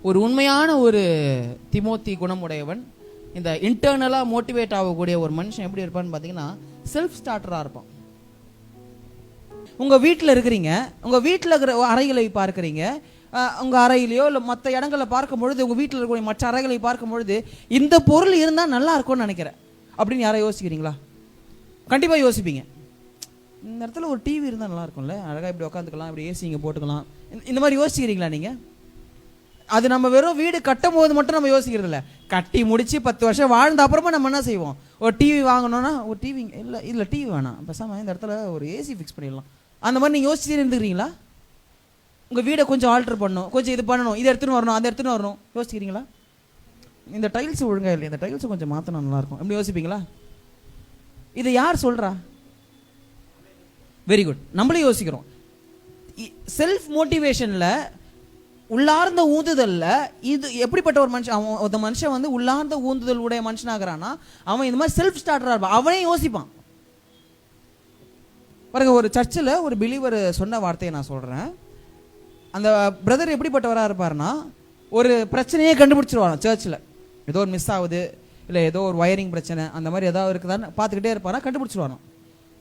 ஒரு உண்மையான ஒரு திமோத்தி குணமுடையவன், இந்த இன்டர்னலா மோட்டிவேட் ஆகக்கூடிய ஒரு மனுஷன் எப்படி இருப்பான்னு பார்த்தீங்கன்னா, செல்ஃப் ஸ்டார்டரா இருப்பான். உங்க வீட்டில் இருக்கிறீங்க, உங்க வீட்டில் இருக்கிற அறைகளை பார்க்குறீங்க, உங்க அறையிலையோ இல்லை மற்ற இடங்களை பார்க்கும் பொழுது, உங்க வீட்டில் இருக்கக்கூடிய மற்ற அறைகளை பார்க்கும் பொழுது, இந்த பொருள் இருந்தால் நல்லா இருக்கும்னு நினைக்கிறேன் அப்படின்னு யாரை யோசிக்கிறீங்களா? கண்டிப்பாக யோசிப்பீங்க. இந்த இடத்துல ஒரு டிவி இருந்தால் நல்லா இருக்கும்ல, அழகாக இப்படி உட்காந்துக்கலாம், இப்படி ஏசி இங்கே போட்டுக்கலாம், இந்த மாதிரி யோசிக்கிறீங்களா நீங்கள்? அது நம்ம வெறும் வீடு கட்டும் போது மட்டும் நம்ம யோசிக்கிறது இல்லை, கட்டி முடிச்சு 10 வருஷம் வாழ்ந்த அப்புறமா நம்ம என்ன செய்வோம், ஒரு டிவி வாங்கணும்னா ஒரு டிவி இல்லை டிவி வேணாம், பேசாமல் இந்த இடத்துல ஒரு ஏசி ஃபிக்ஸ் பண்ணிடலாம், அந்த மாதிரி நீங்கள் யோசிச்சு இருந்துக்கிறீங்களா? உங்கள் வீடை கொஞ்சம் ஆல்டர் பண்ணணும், கொஞ்சம் இது பண்ணணும், இதை எடுத்துன்னு வரணும், அதை எடுத்துன்னு வரணும். யோசிக்கிறீங்களா? இந்த டைல்ஸ் ஒழுங்காக இல்லை, இந்த டைல்ஸை கொஞ்சம் மாற்றினா நல்லாயிருக்கும், எப்படி யோசிப்பீங்களா? இதை யார் சொல்கிறா? வெரி குட், நம்மளே யோசிக்கிறோம். செல்ஃப் மோட்டிவேஷனில், உள்ளார்ந்த ஊந்துதலில், இது எப்படிப்பட்ட ஒரு மனுஷன், அவன் ஒரு மனுஷன் வந்து உள்ளார்ந்த ஊந்துதல் உடைய மனுஷனாகிறான்னா அவன் இந்த மாதிரி செல்ஃப் ஸ்டார்டராக இருப்பான், அவனே யோசிப்பான். பாருங்க, ஒரு சர்ச்சில் ஒரு பிலீவர் சொன்ன வார்த்தையை நான் சொல்கிறேன். அந்த பிரதர் எப்படிப்பட்டவராக இருப்பார்னா, ஒரு பிரச்சனையே கண்டுபிடிச்சிருவாங்க சர்ச்சில். ஏதோ ஒரு மிஸ் ஆகுது, இல்லை ஏதோ ஒரு வயரிங் பிரச்சனை, அந்த மாதிரி ஏதாவது இருக்குதான்னு பார்த்துக்கிட்டே இருப்பாரா, கண்டுபிடிச்சிருவாராம்.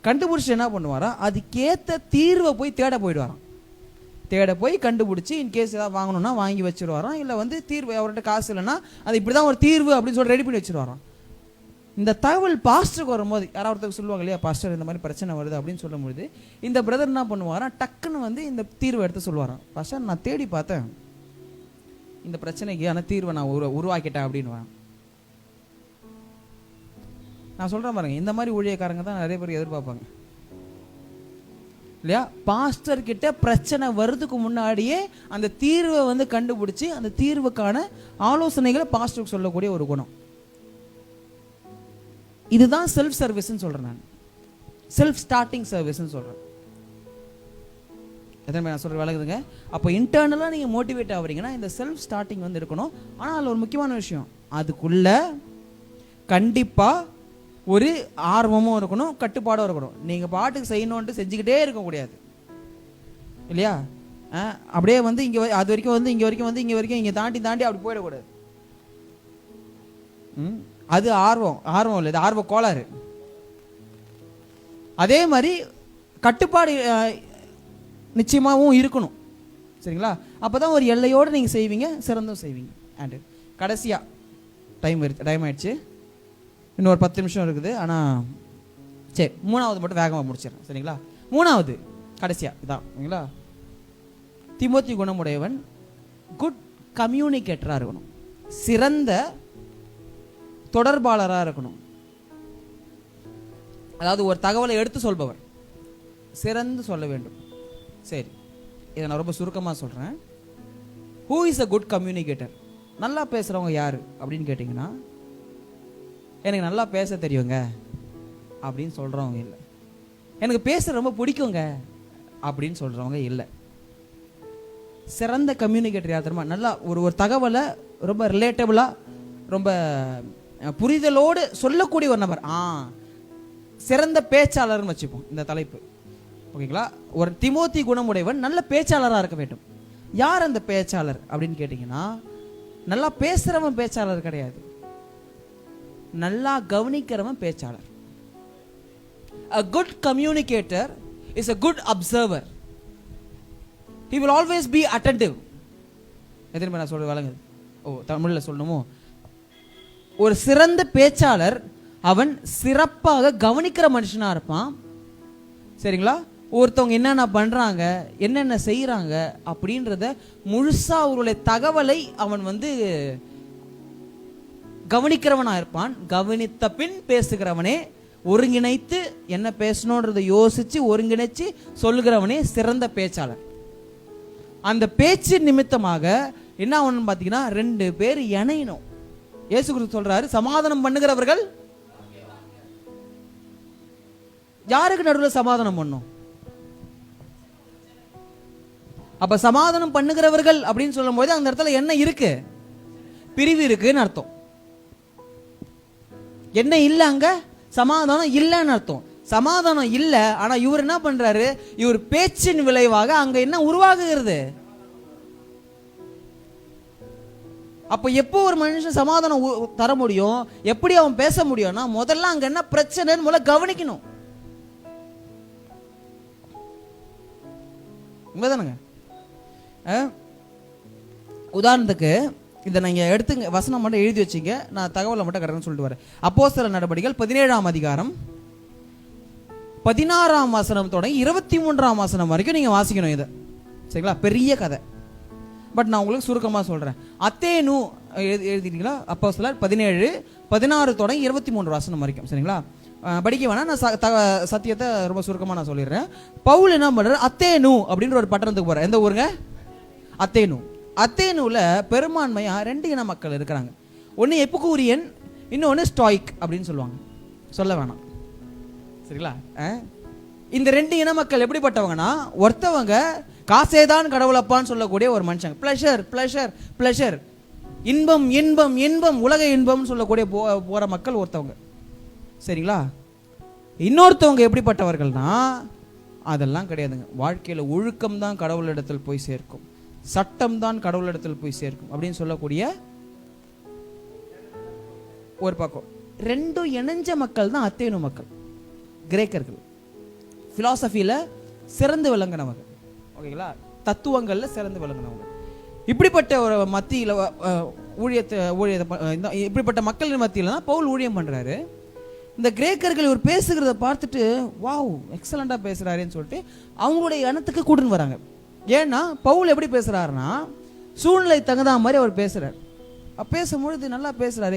கண்டுபிடிச்சி என்ன பண்ணுவாரா, அதுக்கேற்ற தீர்வை போய் தேட போயிடுவாராம். தேட போய் கண்டுபிடிச்சி இன்கேஸ் ஏதாவது வாங்கணும்னா வாங்கி வச்சுருவாராம். இல்லை வந்து தீர்வு, அவர்கிட்ட காசு இல்லைன்னா அது இப்படி தான் ஒரு தீர்வு அப்படின்னு சொல்லி ரெடி பண்ணி வச்சுருவாராம். இந்த தகவல் பாஸ்டருக்கு வரும்போது யாராவது ஒருத்தருக்கு சொல்லுவாங்க இல்லையா, பாஸ்டர் இந்த மாதிரி பிரச்சனை வருது அப்படின்னு சொல்லும்போது இந்த பிரதர் என்ன பண்ணுவாராம், டக்குன்னு வந்து இந்த தீர்வை எடுத்து சொல்லுவாராம். பாஸ்டர், நான் தேடி பார்த்தேன், இந்த பிரச்சனைக்கு ஆனால் தீர்வை நான் உருவாக்கிட்டேன் அப்படின்னு. நான் சொல்கிறேன் பாருங்க, இந்த மாதிரி ஊழியக்காரங்க தான் நிறைய பேர் எதிர்பார்ப்பாங்க இல்லையா? பாஸ்டர் கிட்ட பிரச்சனை வர்றதுக்கு முன்னாடியே அந்த தீர்வை வந்து கண்டுபிடிச்சி அந்த தீர்வுக்கான ஆலோசனைகளை பாஸ்டருக்கு சொல்லக்கூடிய ஒரு குணம். இதுதான் செல்ஃப் சர்வீஸ்ன்னு சொல்றேன் நான், செல்ஃப் ஸ்டார்டிங் சர்வீஸ்ன்னு சொல்றேன். எத்தனை நான் சொல்ற விளக்குதுங்க? அப்போ இன்டர்னலாக நீங்கள் மோட்டிவேட் ஆகுறீங்கன்னா இந்த செல்ஃப் ஸ்டார்டிங் வந்து இருக்கணும். ஆனால் அதில் ஒரு முக்கியமான விஷயம், அதுக்குள்ள கண்டிப்பாக ஒரு ஆர்வமும் இருக்கணும், கட்டுப்பாடும் இருக்கணும். நீங்கள் பாட்டுக்கு செய்யணுன்ட்டு செஞ்சுக்கிட்டே இருக்கக்கூடாது இல்லையா? அப்படியே வந்து இங்கே அது வரைக்கும் வந்து இங்கே வரைக்கும் வந்து இங்கே வரைக்கும் இங்கே தாண்டி தாண்டி அப்படி போயிடக்கூடாது. அது ஆர்வம் இல்லை, இது ஆர்வ கோளாறு. அதே மாதிரி கட்டுப்பாடு நிச்சயமாகவும் இருக்கணும், சரிங்களா? அப்போ தான் ஒரு எல்லையோடு நீங்கள் செய்வீங்க, சிறந்தும் செய்வீங்க. அண்டு கடைசியாக டைம் ஆயிடுச்சு, இன்னொரு 10 நிமிஷம் இருக்குது. ஆனால் சரி, 3வது மட்டும் வேகமாக முடிச்சிடறேன், சரிங்களா? 3வது கடைசியாக இதான், சரிங்களா? தீமோத்தி குணமுடையவன் குட் கம்யூனிகேட்டராக இருக்கணும், சிறந்த தொடர்பாளராக இருக்கணும். அதாவது ஒரு தகவலை எடுத்து சொல்பவர், சிறந்து சொல்ல வேண்டும். சரி, இதை நான் ரொம்ப சுருக்கமாக சொல்கிறேன். Who is a good communicator? நல்லா பேசுகிறவங்க யார் அப்படின்னு கேட்டிங்கன்னா, எனக்கு நல்லா பேச தெரியுங்க அப்படின்னு சொல்கிறவங்க இல்லை, எனக்கு பேச ரொம்ப பிடிக்குங்க அப்படின்னு சொல்கிறவங்க இல்லை. சிறந்த கம்யூனிகேட்டர் யார் தெரியுமா? நல்லா ஒரு தகவலை ரொம்ப ரிலேட்டபிளாக, ரொம்ப புரிதலோடு சொல்லக்கூடிய ஒரு நபர். சிறந்த பேச்சாளர்னு வச்சுப்போம் இந்த தலைப்பு, ஓகேங்களா? ஒரு தீமோத்தி குணமுடையவன் நல்ல பேச்சாளராக இருக்க வேண்டும். யார் அந்த பேச்சாளர் அப்படின்னு கேட்டிங்கன்னா, நல்லா பேசுகிறவன் பேச்சாளர் கிடையாது, நல்லா கவனிக்கிறவன் பேச்சாளர். A good communicator is a good observer. He will always be attentive. எதிர்மே நான் சொல்ல வழங்குது. தமிழில் சொல்லணுமோ? ஒரு சிறந்த பேச்சாளர் அவன் சிறப்பாக கவனிக்கிற மனுஷனாக இருப்பான், சரிங்களா? ஒருத்தவங்க என்னென்ன பண்ணுறாங்க, என்னென்ன செய்கிறாங்க அப்படின்றத முழுசாக அவருடைய தகவலை அவன் வந்து கவனிக்கிறவனாக இருப்பான். கவனித்த பின் பேசுகிறவனே, ஒருங்கிணைத்து என்ன பேசணுன்றதை யோசித்து ஒருங்கிணைச்சு சொல்லுகிறவனே சிறந்த பேச்சாளர். அந்த பேச்சு நிமித்தமாக என்ன ஆகணும்னு பார்த்தீங்கன்னா, 2 பேர் இணையணும். இயேசு கிறிஸ்து சொல்றாரு, சமாதானம் பண்ணுகிறவர்கள். யாருக்கு நடுவில் சமாதானம் பண்ணும்? அப்ப சமாதானம் பண்ணுகிறவர்கள் அப்படின்னு சொல்லும் போது அந்த இடத்துல என்ன இருக்கு? பிரிவு இருக்குன்னு அர்த்தம். என்ன இல்லை அங்க? சமாதானம் இல்லைன்னு அர்த்தம். சமாதானம் இல்லை, ஆனா இவர் என்ன பண்றாரு, இவர் பேச்சின் விளைவாக அங்க என்ன உருவாகுகிறது? அப்ப எப்போ ஒரு மனுஷன் சமாதானம் தர முடியும், எப்படி அவன் பேச முடியும்னா, முதல்ல அங்க என்ன பிரச்சனைன்னு முதல்ல கவனிக்கணும். உண்மைதானுங்க? உதாரணத்துக்கு இதை நீங்கள் எடுத்துங்க, வசனம் மட்டும் எழுதி வச்சிங்க, நான் தகவலை மட்டும் கரெக்டாக சொல்லிட்டு வரேன். அப்போஸ்தலர் நடபடிகள் 17ஆம் அதிகாரம் 16ஆம் வசனம் தொடங்கி 23ஆம் வசனம் வரைக்கும் நீங்கள் வாசிக்கணும் இதை, சரிங்களா? பெரிய கதை, பட் நான் உங்களுக்கு சுருக்கமாக சொல்கிறேன். அத்தேனு எழுதிட்டீங்களா? அப்போஸ்தலர் 17 16 தொடங்கி 23 வசனம் வரைக்கும், சரிங்களா? படிக்க வேணாம், நான் சத்தியத்தை ரொம்ப சுருக்கமாக நான் சொல்லிடுறேன். பவுல் என்ன பண்ணுறாரு, அத்தேனு அப்படின்ற ஒரு பட்டணத்துக்கு போகிறார். எந்த ஊருங்க? அத்தேனு. அத்தேனுவில் பெரும்பான்மையாக 2 இன மக்கள் இருக்கிறாங்க. ஒன்று எபிகூரியன், இன்னொன்று ஸ்டாய்க் அப்படின்னு சொல்லுவாங்க. சொல்ல வேணாம், சரிங்களா? இந்த 2 இன மக்கள் எப்படிப்பட்டவங்கன்னா, ஒருத்தவங்க காசேதான் கடவுளப்பான்னு சொல்லக்கூடிய ஒரு மனுஷங்க, பிளஷர் பிளஷர் பிளஷர், இன்பம் இன்பம் இன்பம், உலக இன்பம்னு சொல்லக்கூடிய போகிற மக்கள் ஒருத்தவங்க, சரிங்களா? இன்னொருத்தவங்க எப்படிப்பட்டவர்கள்னா, அதெல்லாம் கிடையாதுங்க. வாழ்க்கையில் ஒழுக்கம் தான் கடவுளிடத்தில் போய் சேர்க்கும், சட்டம் தான் கடவுளிடத்தில் போய் சேர்க்கும் அப்படின்னு சொல்லக்கூடிய ஒரு பக்கம். 2 இணைஞ்ச மக்கள் தான் அத்தேனு மக்கள், கிரேக்கர்கள். பிலாசபியில் சிறந்து விளங்கினவங்க, ஓகேங்களா? தத்துவங்களில் சிறந்து விளங்கினவங்க. இப்படிப்பட்ட ஒரு மத்தியில் ஊழியத்தை இப்படிப்பட்ட மக்களின் மத்தியில் தான் பவுல் ஊழியம் பண்ணுறாரு. இந்த கிரேக்கர்கள் இவர் பேசுகிறத பார்த்துட்டு வாவ் எக்ஸலண்டாக பேசுகிறாருன்னு சொல்லிட்டு அவங்களுடைய இனத்துக்கு கூட்டின்னு வராங்க. ஏன்னா பவுல் எப்படி பேசுகிறாருன்னா, சூழ்நிலை தகுந்த மாதிரி அவர் பேசுகிறார். பேசும்பொழுது நல்லா பேசுகிறாரு.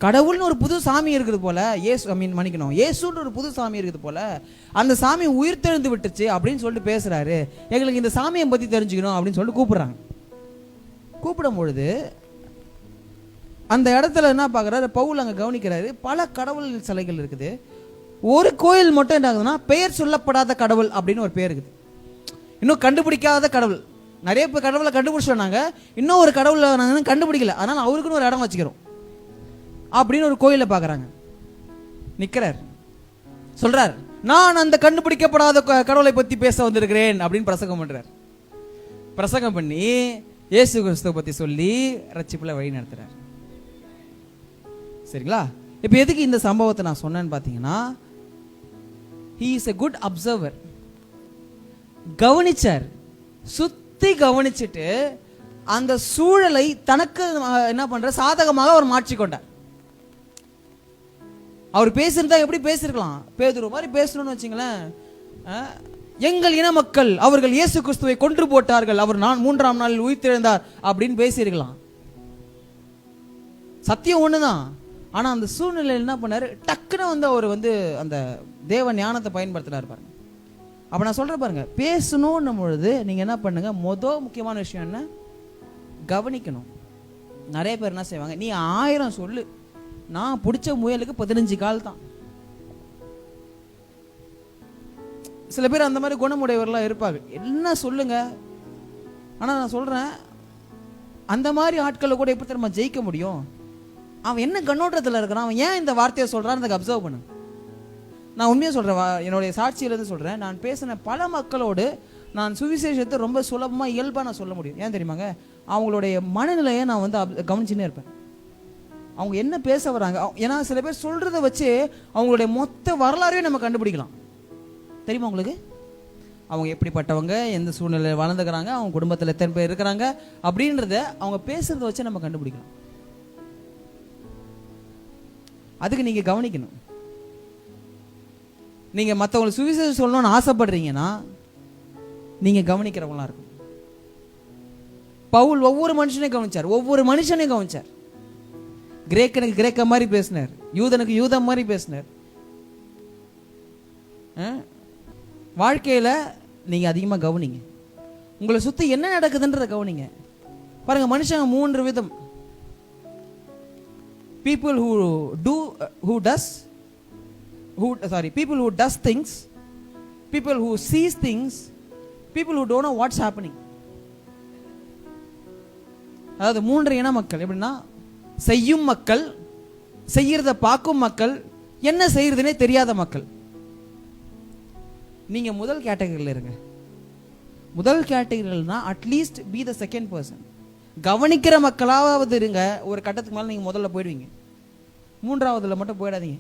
கடவுள்னு ஒரு புது சாமி இருக்குது போல, இயேசுன்னு ஒரு புது சாமி இருக்குது போல, அந்த சாமி உயிர் தெழுந்து விட்டுச்சு அப்படின்னு சொல்லிட்டு பேசுகிறாரு. எங்களுக்கு இந்த சாமியை பற்றி தெரிஞ்சுக்கணும் அப்படின்னு சொல்லிட்டு கூப்பிட்றாங்க. கூப்பிடும் பொழுது அந்த இடத்துல என்ன பார்க்குறாரு பவுல், அங்கே கவனிக்கிறாரு, பல கடவுள் சிலைகள் இருக்குது. ஒரு கோயில் மட்டும் என்ன ஆகுதுன்னா, பெயர் சொல்லப்படாத கடவுள் அப்படின்னு ஒரு பேர் இருக்குது. இன்னும் கண்டுபிடிக்காத கடவுள். நிறைய பேர் கடவுளை கண்டுபிடிச்சோன்னாங்க, இன்னும் ஒரு கடவுளை நாங்கள் கண்டுபிடிக்கல, அதனால் அவருக்குன்னு ஒரு இடம் வச்சுக்கிறோம் அப்படின்னு ஒரு கோயிலை பார்க்குறாங்க. நிற்கிறார், சொல்கிறார், நான் அந்த கண்டுபிடிக்கப்படாத கடவுளை பற்றி பேச வந்திருக்கிறேன் அப்படின்னு பிரசங்கம் பண்ணுறார். பிரசங்கம் பண்ணி இயேசு கிறிஸ்துவை பற்றி சொல்லி ரட்சிப்பில் வழி நடத்துகிறார். சரிங்களா? இப்போ எதுக்கு இந்த சம்பவத்தை நான் சொன்னேன்னு பார்த்தீங்கன்னா, he is a good observer. கவனிச்சார், சுத்தி கவனிச்சுட்டு அந்த சூழலை தனக்கு என்ன பண்ற சாதகமாக அவர் மாற்றிக்கொண்டார். அவர் பேசியிருந்தா எப்படி பேசிருக்கலாம், பேதுரு மாதிரி பேசணும்னு வச்சுங்களேன். எங்கள் இன மக்கள் அவர்கள் இயேசு கிறிஸ்துவை கொன்று போட்டார்கள், அவர் 3ஆம் நாளில் உயிர்த்தெழுந்தார் அப்படின்னு பேசியிருக்கலாம். சத்தியம் ஒண்ணுதான். ஆனா அந்த சூழ்நிலையில் என்ன பண்ணாரு, டக்குன்னு வந்து அவர் அந்த தேவ ஞானத்தை பயன்படுத்தினார் பாருங்க. அப்ப நான் சொல்றேன் பாருங்க, பேசணும்னும் பொழுது நீங்க என்ன பண்ணுங்க, முக்கியமான விஷயம் என்ன, கவனிக்கணும். நிறைய பேர் என்ன செய்வாங்க, நீ 1000 சொல்லு, நான் பிடிச்ச முயலுக்கு 15 கால் தான். சில பேர் அந்த மாதிரி குணமுடையவர்களாக இருப்பாங்க. என்ன சொல்லுங்க, ஆனால் நான் சொல்கிறேன், அந்த மாதிரி ஆட்களை கூட எப்படி நம்ம ஜெயிக்க முடியும்? அவன் என்ன கண்ணோட்டத்தில் இருக்கிறான், அவன் ஏன் இந்த வார்த்தையை சொல்கிறான்னு எனக்கு அப்சர்வ் பண்ணு. நான் உண்மையாக சொல்கிறேன், என்னுடைய சாட்சியிலேருந்து சொல்கிறேன். நான் பேசின பல மக்களோடு நான் சுவிசேஷத்தை ரொம்ப சுலபமாக இயல்பாக நான் சொல்ல முடியும். ஏன் தெரியுமாங்க, அவங்களுடைய மனநிலையை நான் கவனிச்சுன்னே இருப்பேன். அவங்க என்ன பேச வராங்க, ஏன்னா சில பேர் சொல்கிறத வச்சு அவங்களுடைய மொத்த வரலாறையும் நம்ம கண்டுபிடிக்கலாம். தெரியுமா உங்களுக்கு? அவங்க எப்படிப்பட்டவங்க, எந்த சூழ்நிலையில் வளர்ந்துக்கிறாங்க, அவங்க குடும்பத்தில் எத்தனை பேர் இருக்கிறாங்க அப்படின்றத அவங்க பேசுறத வச்சு நம்ம கண்டுபிடிக்கலாம். அதுக்கு நீங்க கவனிக்கணும். நீங்க மற்றவங்களுக்கு சுவிசேஷம் சொல்லணும்னு ஆசைப்படுறீங்கன்னா நீங்க கவனிக்கிறவங்களா இருக்கும். பவுல் ஒவ்வொரு மனுஷனையும் கவனிச்சார், ஒவ்வொரு மனுஷனையும் கவனிச்சார். கிரேக்கனுக்கு கிரேக்க மாதிரி பேசினார், யூதனுக்கு யூதம் மாதிரி பேசினார். வாழ்க்கையில நீங்க அதிகமா கவனிங்க, உங்களை சுத்தி என்ன நடக்குதுன்றத கவனிங்க. பாருங்க, மனுஷங்க 3 விதம். people who does things, people who sees things, people who don't know what's happening. அதாவது 3 இன மக்கள். எப்படின்னா, செய்யும் மக்கள், செய்யறத பார்க்கும் மக்கள், என்ன செய்யறதுனே தெரியாத மக்கள். நீங்க முதல் கேட்டகரியில் இருங்க. முதல் கேட்டகரியில்னா at least be the second person. கவனிக்கிற மக்களாவது இருங்க. ஒரு கட்டத்துக்கு மேலே நீங்கள் முதல்ல போயிடுவீங்க. 3ஆவதுல மட்டும் போயிடாதீங்க.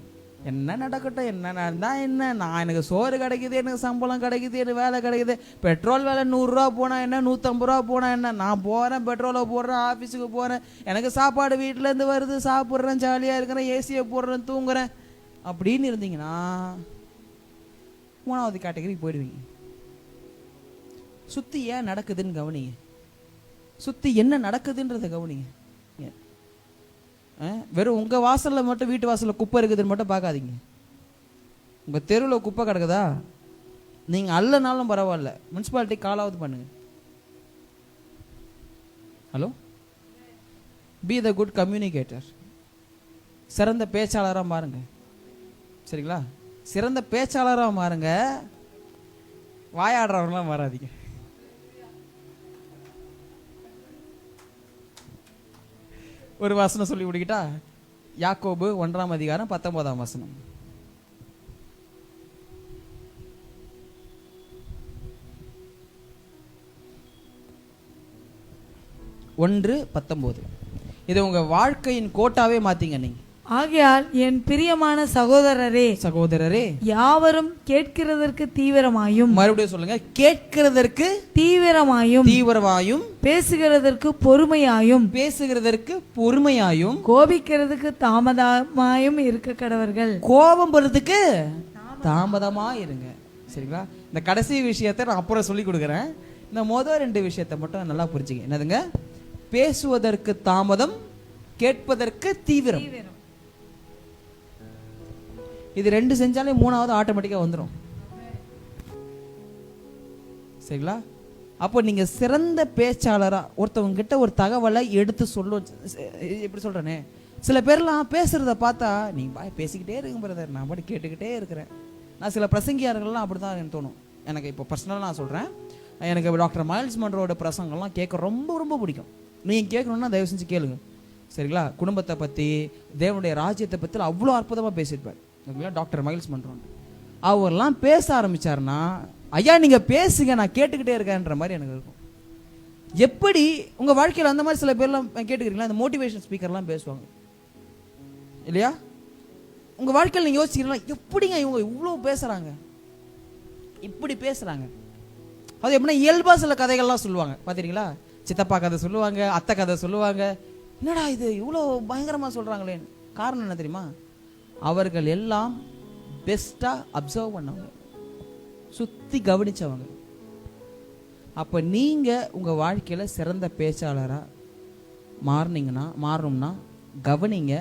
என்ன நடக்கட்டும், என்ன நடந்தா என்ன, நான் எனக்கு சோறு கிடைக்குது, எனக்கு சம்பளம் கிடைக்குது, எனக்கு வேலை கிடைக்குது, பெட்ரோல் வேலை 100 ரூபா போனால் என்ன, 150 ரூபா போனால் என்ன, நான் போகிறேன், பெட்ரோலை போடுறேன், ஆஃபீஸுக்கு போகிறேன், எனக்கு சாப்பாடு வீட்டிலேருந்து வருது, சாப்பிட்றேன், ஜாலியாக இருக்கிறேன், ஏசியை போடுறேன், தூங்குறேன் அப்படின்னு இருந்தீங்கன்னா 3ஆவது கேட்டகரிக்கு போயிடுவீங்க. சுற்றி ஏன் நடக்குதுன்னு கவனிங்க, சுற்றி என்ன நடக்குதுன்றதை கவனிங்க. வெறும் உங்கள் வாசலில் மட்டும், வீட்டு வாசலில் குப்பை இருக்குதுன்னு மட்டும் பார்க்காதீங்க. உங்கள் தெருவில் குப்பை கிடக்குதா, நீங்கள் அல்லனாலும் பரவாயில்ல, முனிசிபாலிட்டி காலாவது பண்ணுங்க. Hello, be the good communicator. சிறந்த பேச்சாளராக மாறுங்க. சரிங்களா? சிறந்த பேச்சாளராக மாறுங்க, வாயாடுறவங்களாம் மாறாதீங்க. ஒரு வசனம் சொல்லி விடுக்கிட்டா, யாக்கோபு 1:19 1:19. இது உங்க வாழ்க்கையின் கோட்டாவே மாத்தீங்க நீங்க. ஆகையால் என் பிரியமான சகோதரரே, யாவரும் கேட்கிறதற்கு தீவிரமாயும், மறுபடியும் சொல்லுங்க, கேட்கிறதற்கு தீவிரமாயும், பேசுகிறதற்கு பொறுமையாயும், கோபிக்கிறதுக்கு தாமதமாயும் இருக்க கடவர்கள். கோபம் படுறதுக்கு தாமதமா இருங்க. சரிங்களா? இந்த கடைசி விஷயத்தை நான் அப்புறம் சொல்லி கொடுக்குறேன். இந்த முதல் 2 விஷயத்தை மட்டும் நல்லா புரிஞ்சுங்க. என்னதுங்க? பேசுவதற்கு தாமதம், கேட்பதற்கு தீவிரம். இது 2 செஞ்சாலே 3வது ஆட்டோமேட்டிக்கா வந்துடும். சரிங்களா? அப்போ நீங்க சிறந்த பேச்சாளரா ஒருத்தவங்க கிட்ட ஒரு தகவலை எடுத்து எப்படி சொல்றேனே, சில பேர்லாம் பேசுறத பார்த்தா நீங்க பேசிக்கிட்டே இருங்க பிரதர், நான் பாட்டு கேட்டுக்கிட்டே இருக்கிறேன். நான் சில பிரசங்கியார்கள்லாம் அப்படிதான் எனக்கு தோணும். எனக்கு இப்போ பர்சனலாக நான் சொல்றேன், எனக்கு டாக்டர் மைல்ஸ் மன்ரோட பிரசங்கம்லாம் கேட்க ரொம்ப ரொம்ப பிடிக்கும். நீங்கள் கேட்கணுன்னா தயவு செஞ்சு கேளுங்க. சரிங்களா? குடும்பத்தை பற்றி, தேவனுடைய ராஜ்யத்தை பற்றி அவ்வளோ அற்புதமாக பேசியிருப்பார். ஓகேங்களா? டாக்டர் மைல்ஸ் மன்ரோ அவர்லாம் பேச ஆரம்பிச்சாருன்னா, ஐயா நீங்கள் பேசுங்க, நான் கேட்டுக்கிட்டே இருக்கேன்ற மாதிரி எனக்கு இருக்கும். எப்படி உங்கள் வாழ்க்கையில் அந்த மாதிரி சில பேர்லாம் கேட்டுக்கிறீங்களா? இந்த மோட்டிவேஷன் ஸ்பீக்கர்லாம் பேசுவாங்க இல்லையா? உங்கள் வாழ்க்கையில் நீங்கள் யோசிக்கிறீங்களா, எப்படிங்க இவங்க இவ்வளோ பேசுகிறாங்க, இப்படி பேசுகிறாங்க? அது எப்படின்னா இயல்பாக சில கதைகள்லாம் சொல்லுவாங்க பார்த்துறீங்களா? சித்தப்பா கதை சொல்லுவாங்க, அத்தை கதை சொல்லுவாங்க. என்னடா இது இவ்வளோ பயங்கரமாக சொல்கிறாங்களேன்னு. காரணம் என்ன தெரியுமா? அவர்கள் எல்லாம் பெஸ்ட்டாக அப்சர்வ் பண்ணவங்க, சுற்றி கவனித்தவங்க. அப்போ நீங்கள் உங்கள் வாழ்க்கையில் சிறந்த பேச்சாளராக மாறணும்னா கவனிங்க,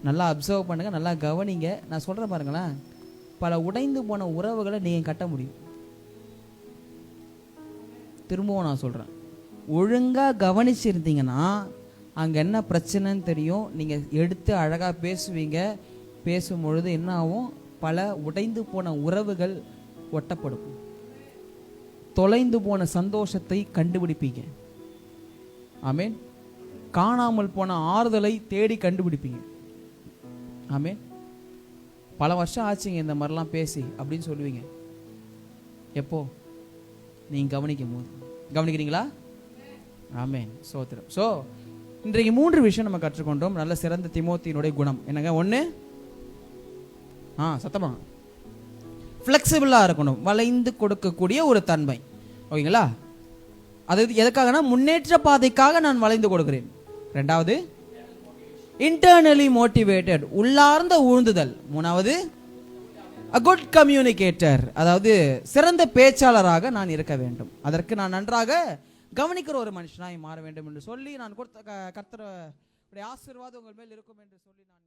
நல்லா அப்சர்வ் பண்ணுங்க, நல்லா கவனிங்க. நான் சொல்கிறேன் பாருங்களேன், பல உடைந்து போன உறவுகளை நீங்கள் கட்ட முடியும். திரும்பவும் நான் சொல்கிறேன், ஒழுங்காக கவனிச்சிருந்தீங்கன்னா அங்கே என்ன பிரச்சனைன்னு தெரியும். நீங்கள் எடுத்து அழகாக பேசுவீங்க. பேசும்பொழுது என்ன ஆகும்? பல உடைந்து போன உறவுகள் ஒட்டப்படும். தொலைந்து போன சந்தோஷத்தை கண்டுபிடிப்பீங்க. ஆமேன். காணாமல் போன ஆறுதலை தேடி கண்டுபிடிப்பீங்க. ஆமேன். பல வருஷம் ஆச்சுங்க இந்த மாதிரிலாம் பேசி அப்படின்னு சொல்லுவீங்க. எப்போ? நீங்க கவனிக்கும் போது. கவனிக்கிறீங்களா? ஆமேன். சோத்திரம். ஸோ இன்றைக்கு 3 விஷயம் நம்ம கற்றுக்கொண்டோம். நல்ல சிறந்த தீமோத்தேயுனுடைய குணம் என்னங்க? 1, சத்தமா ஃப்ளெக்சிபிளாக இருக்கணும், வளைந்து கொடுக்கக்கூடிய ஒரு தன்மை. ஓகேங்களா? அது எதுக்காகனா முன்னேற்ற பாதைக்காக நான் வளைந்து கொடுக்கிறேன். 2வது இன்டர்னலி மோட்டிவேட்டட், உள்ளார்ந்த ஊழ்ந்துதல். 3வது a good communicator, அதாவது சிறந்த பேச்சாளராக நான் இருக்க வேண்டும். அதற்கு நான் நன்றாக கவனிக்கிற ஒரு மனுஷனாய் மாற வேண்டும் என்று சொல்லி நான் கொடுத்த கர்த்தருடைய ஆசீர்வாதம் உங்கள் மேல் இருக்கும் என்று சொல்லி நான்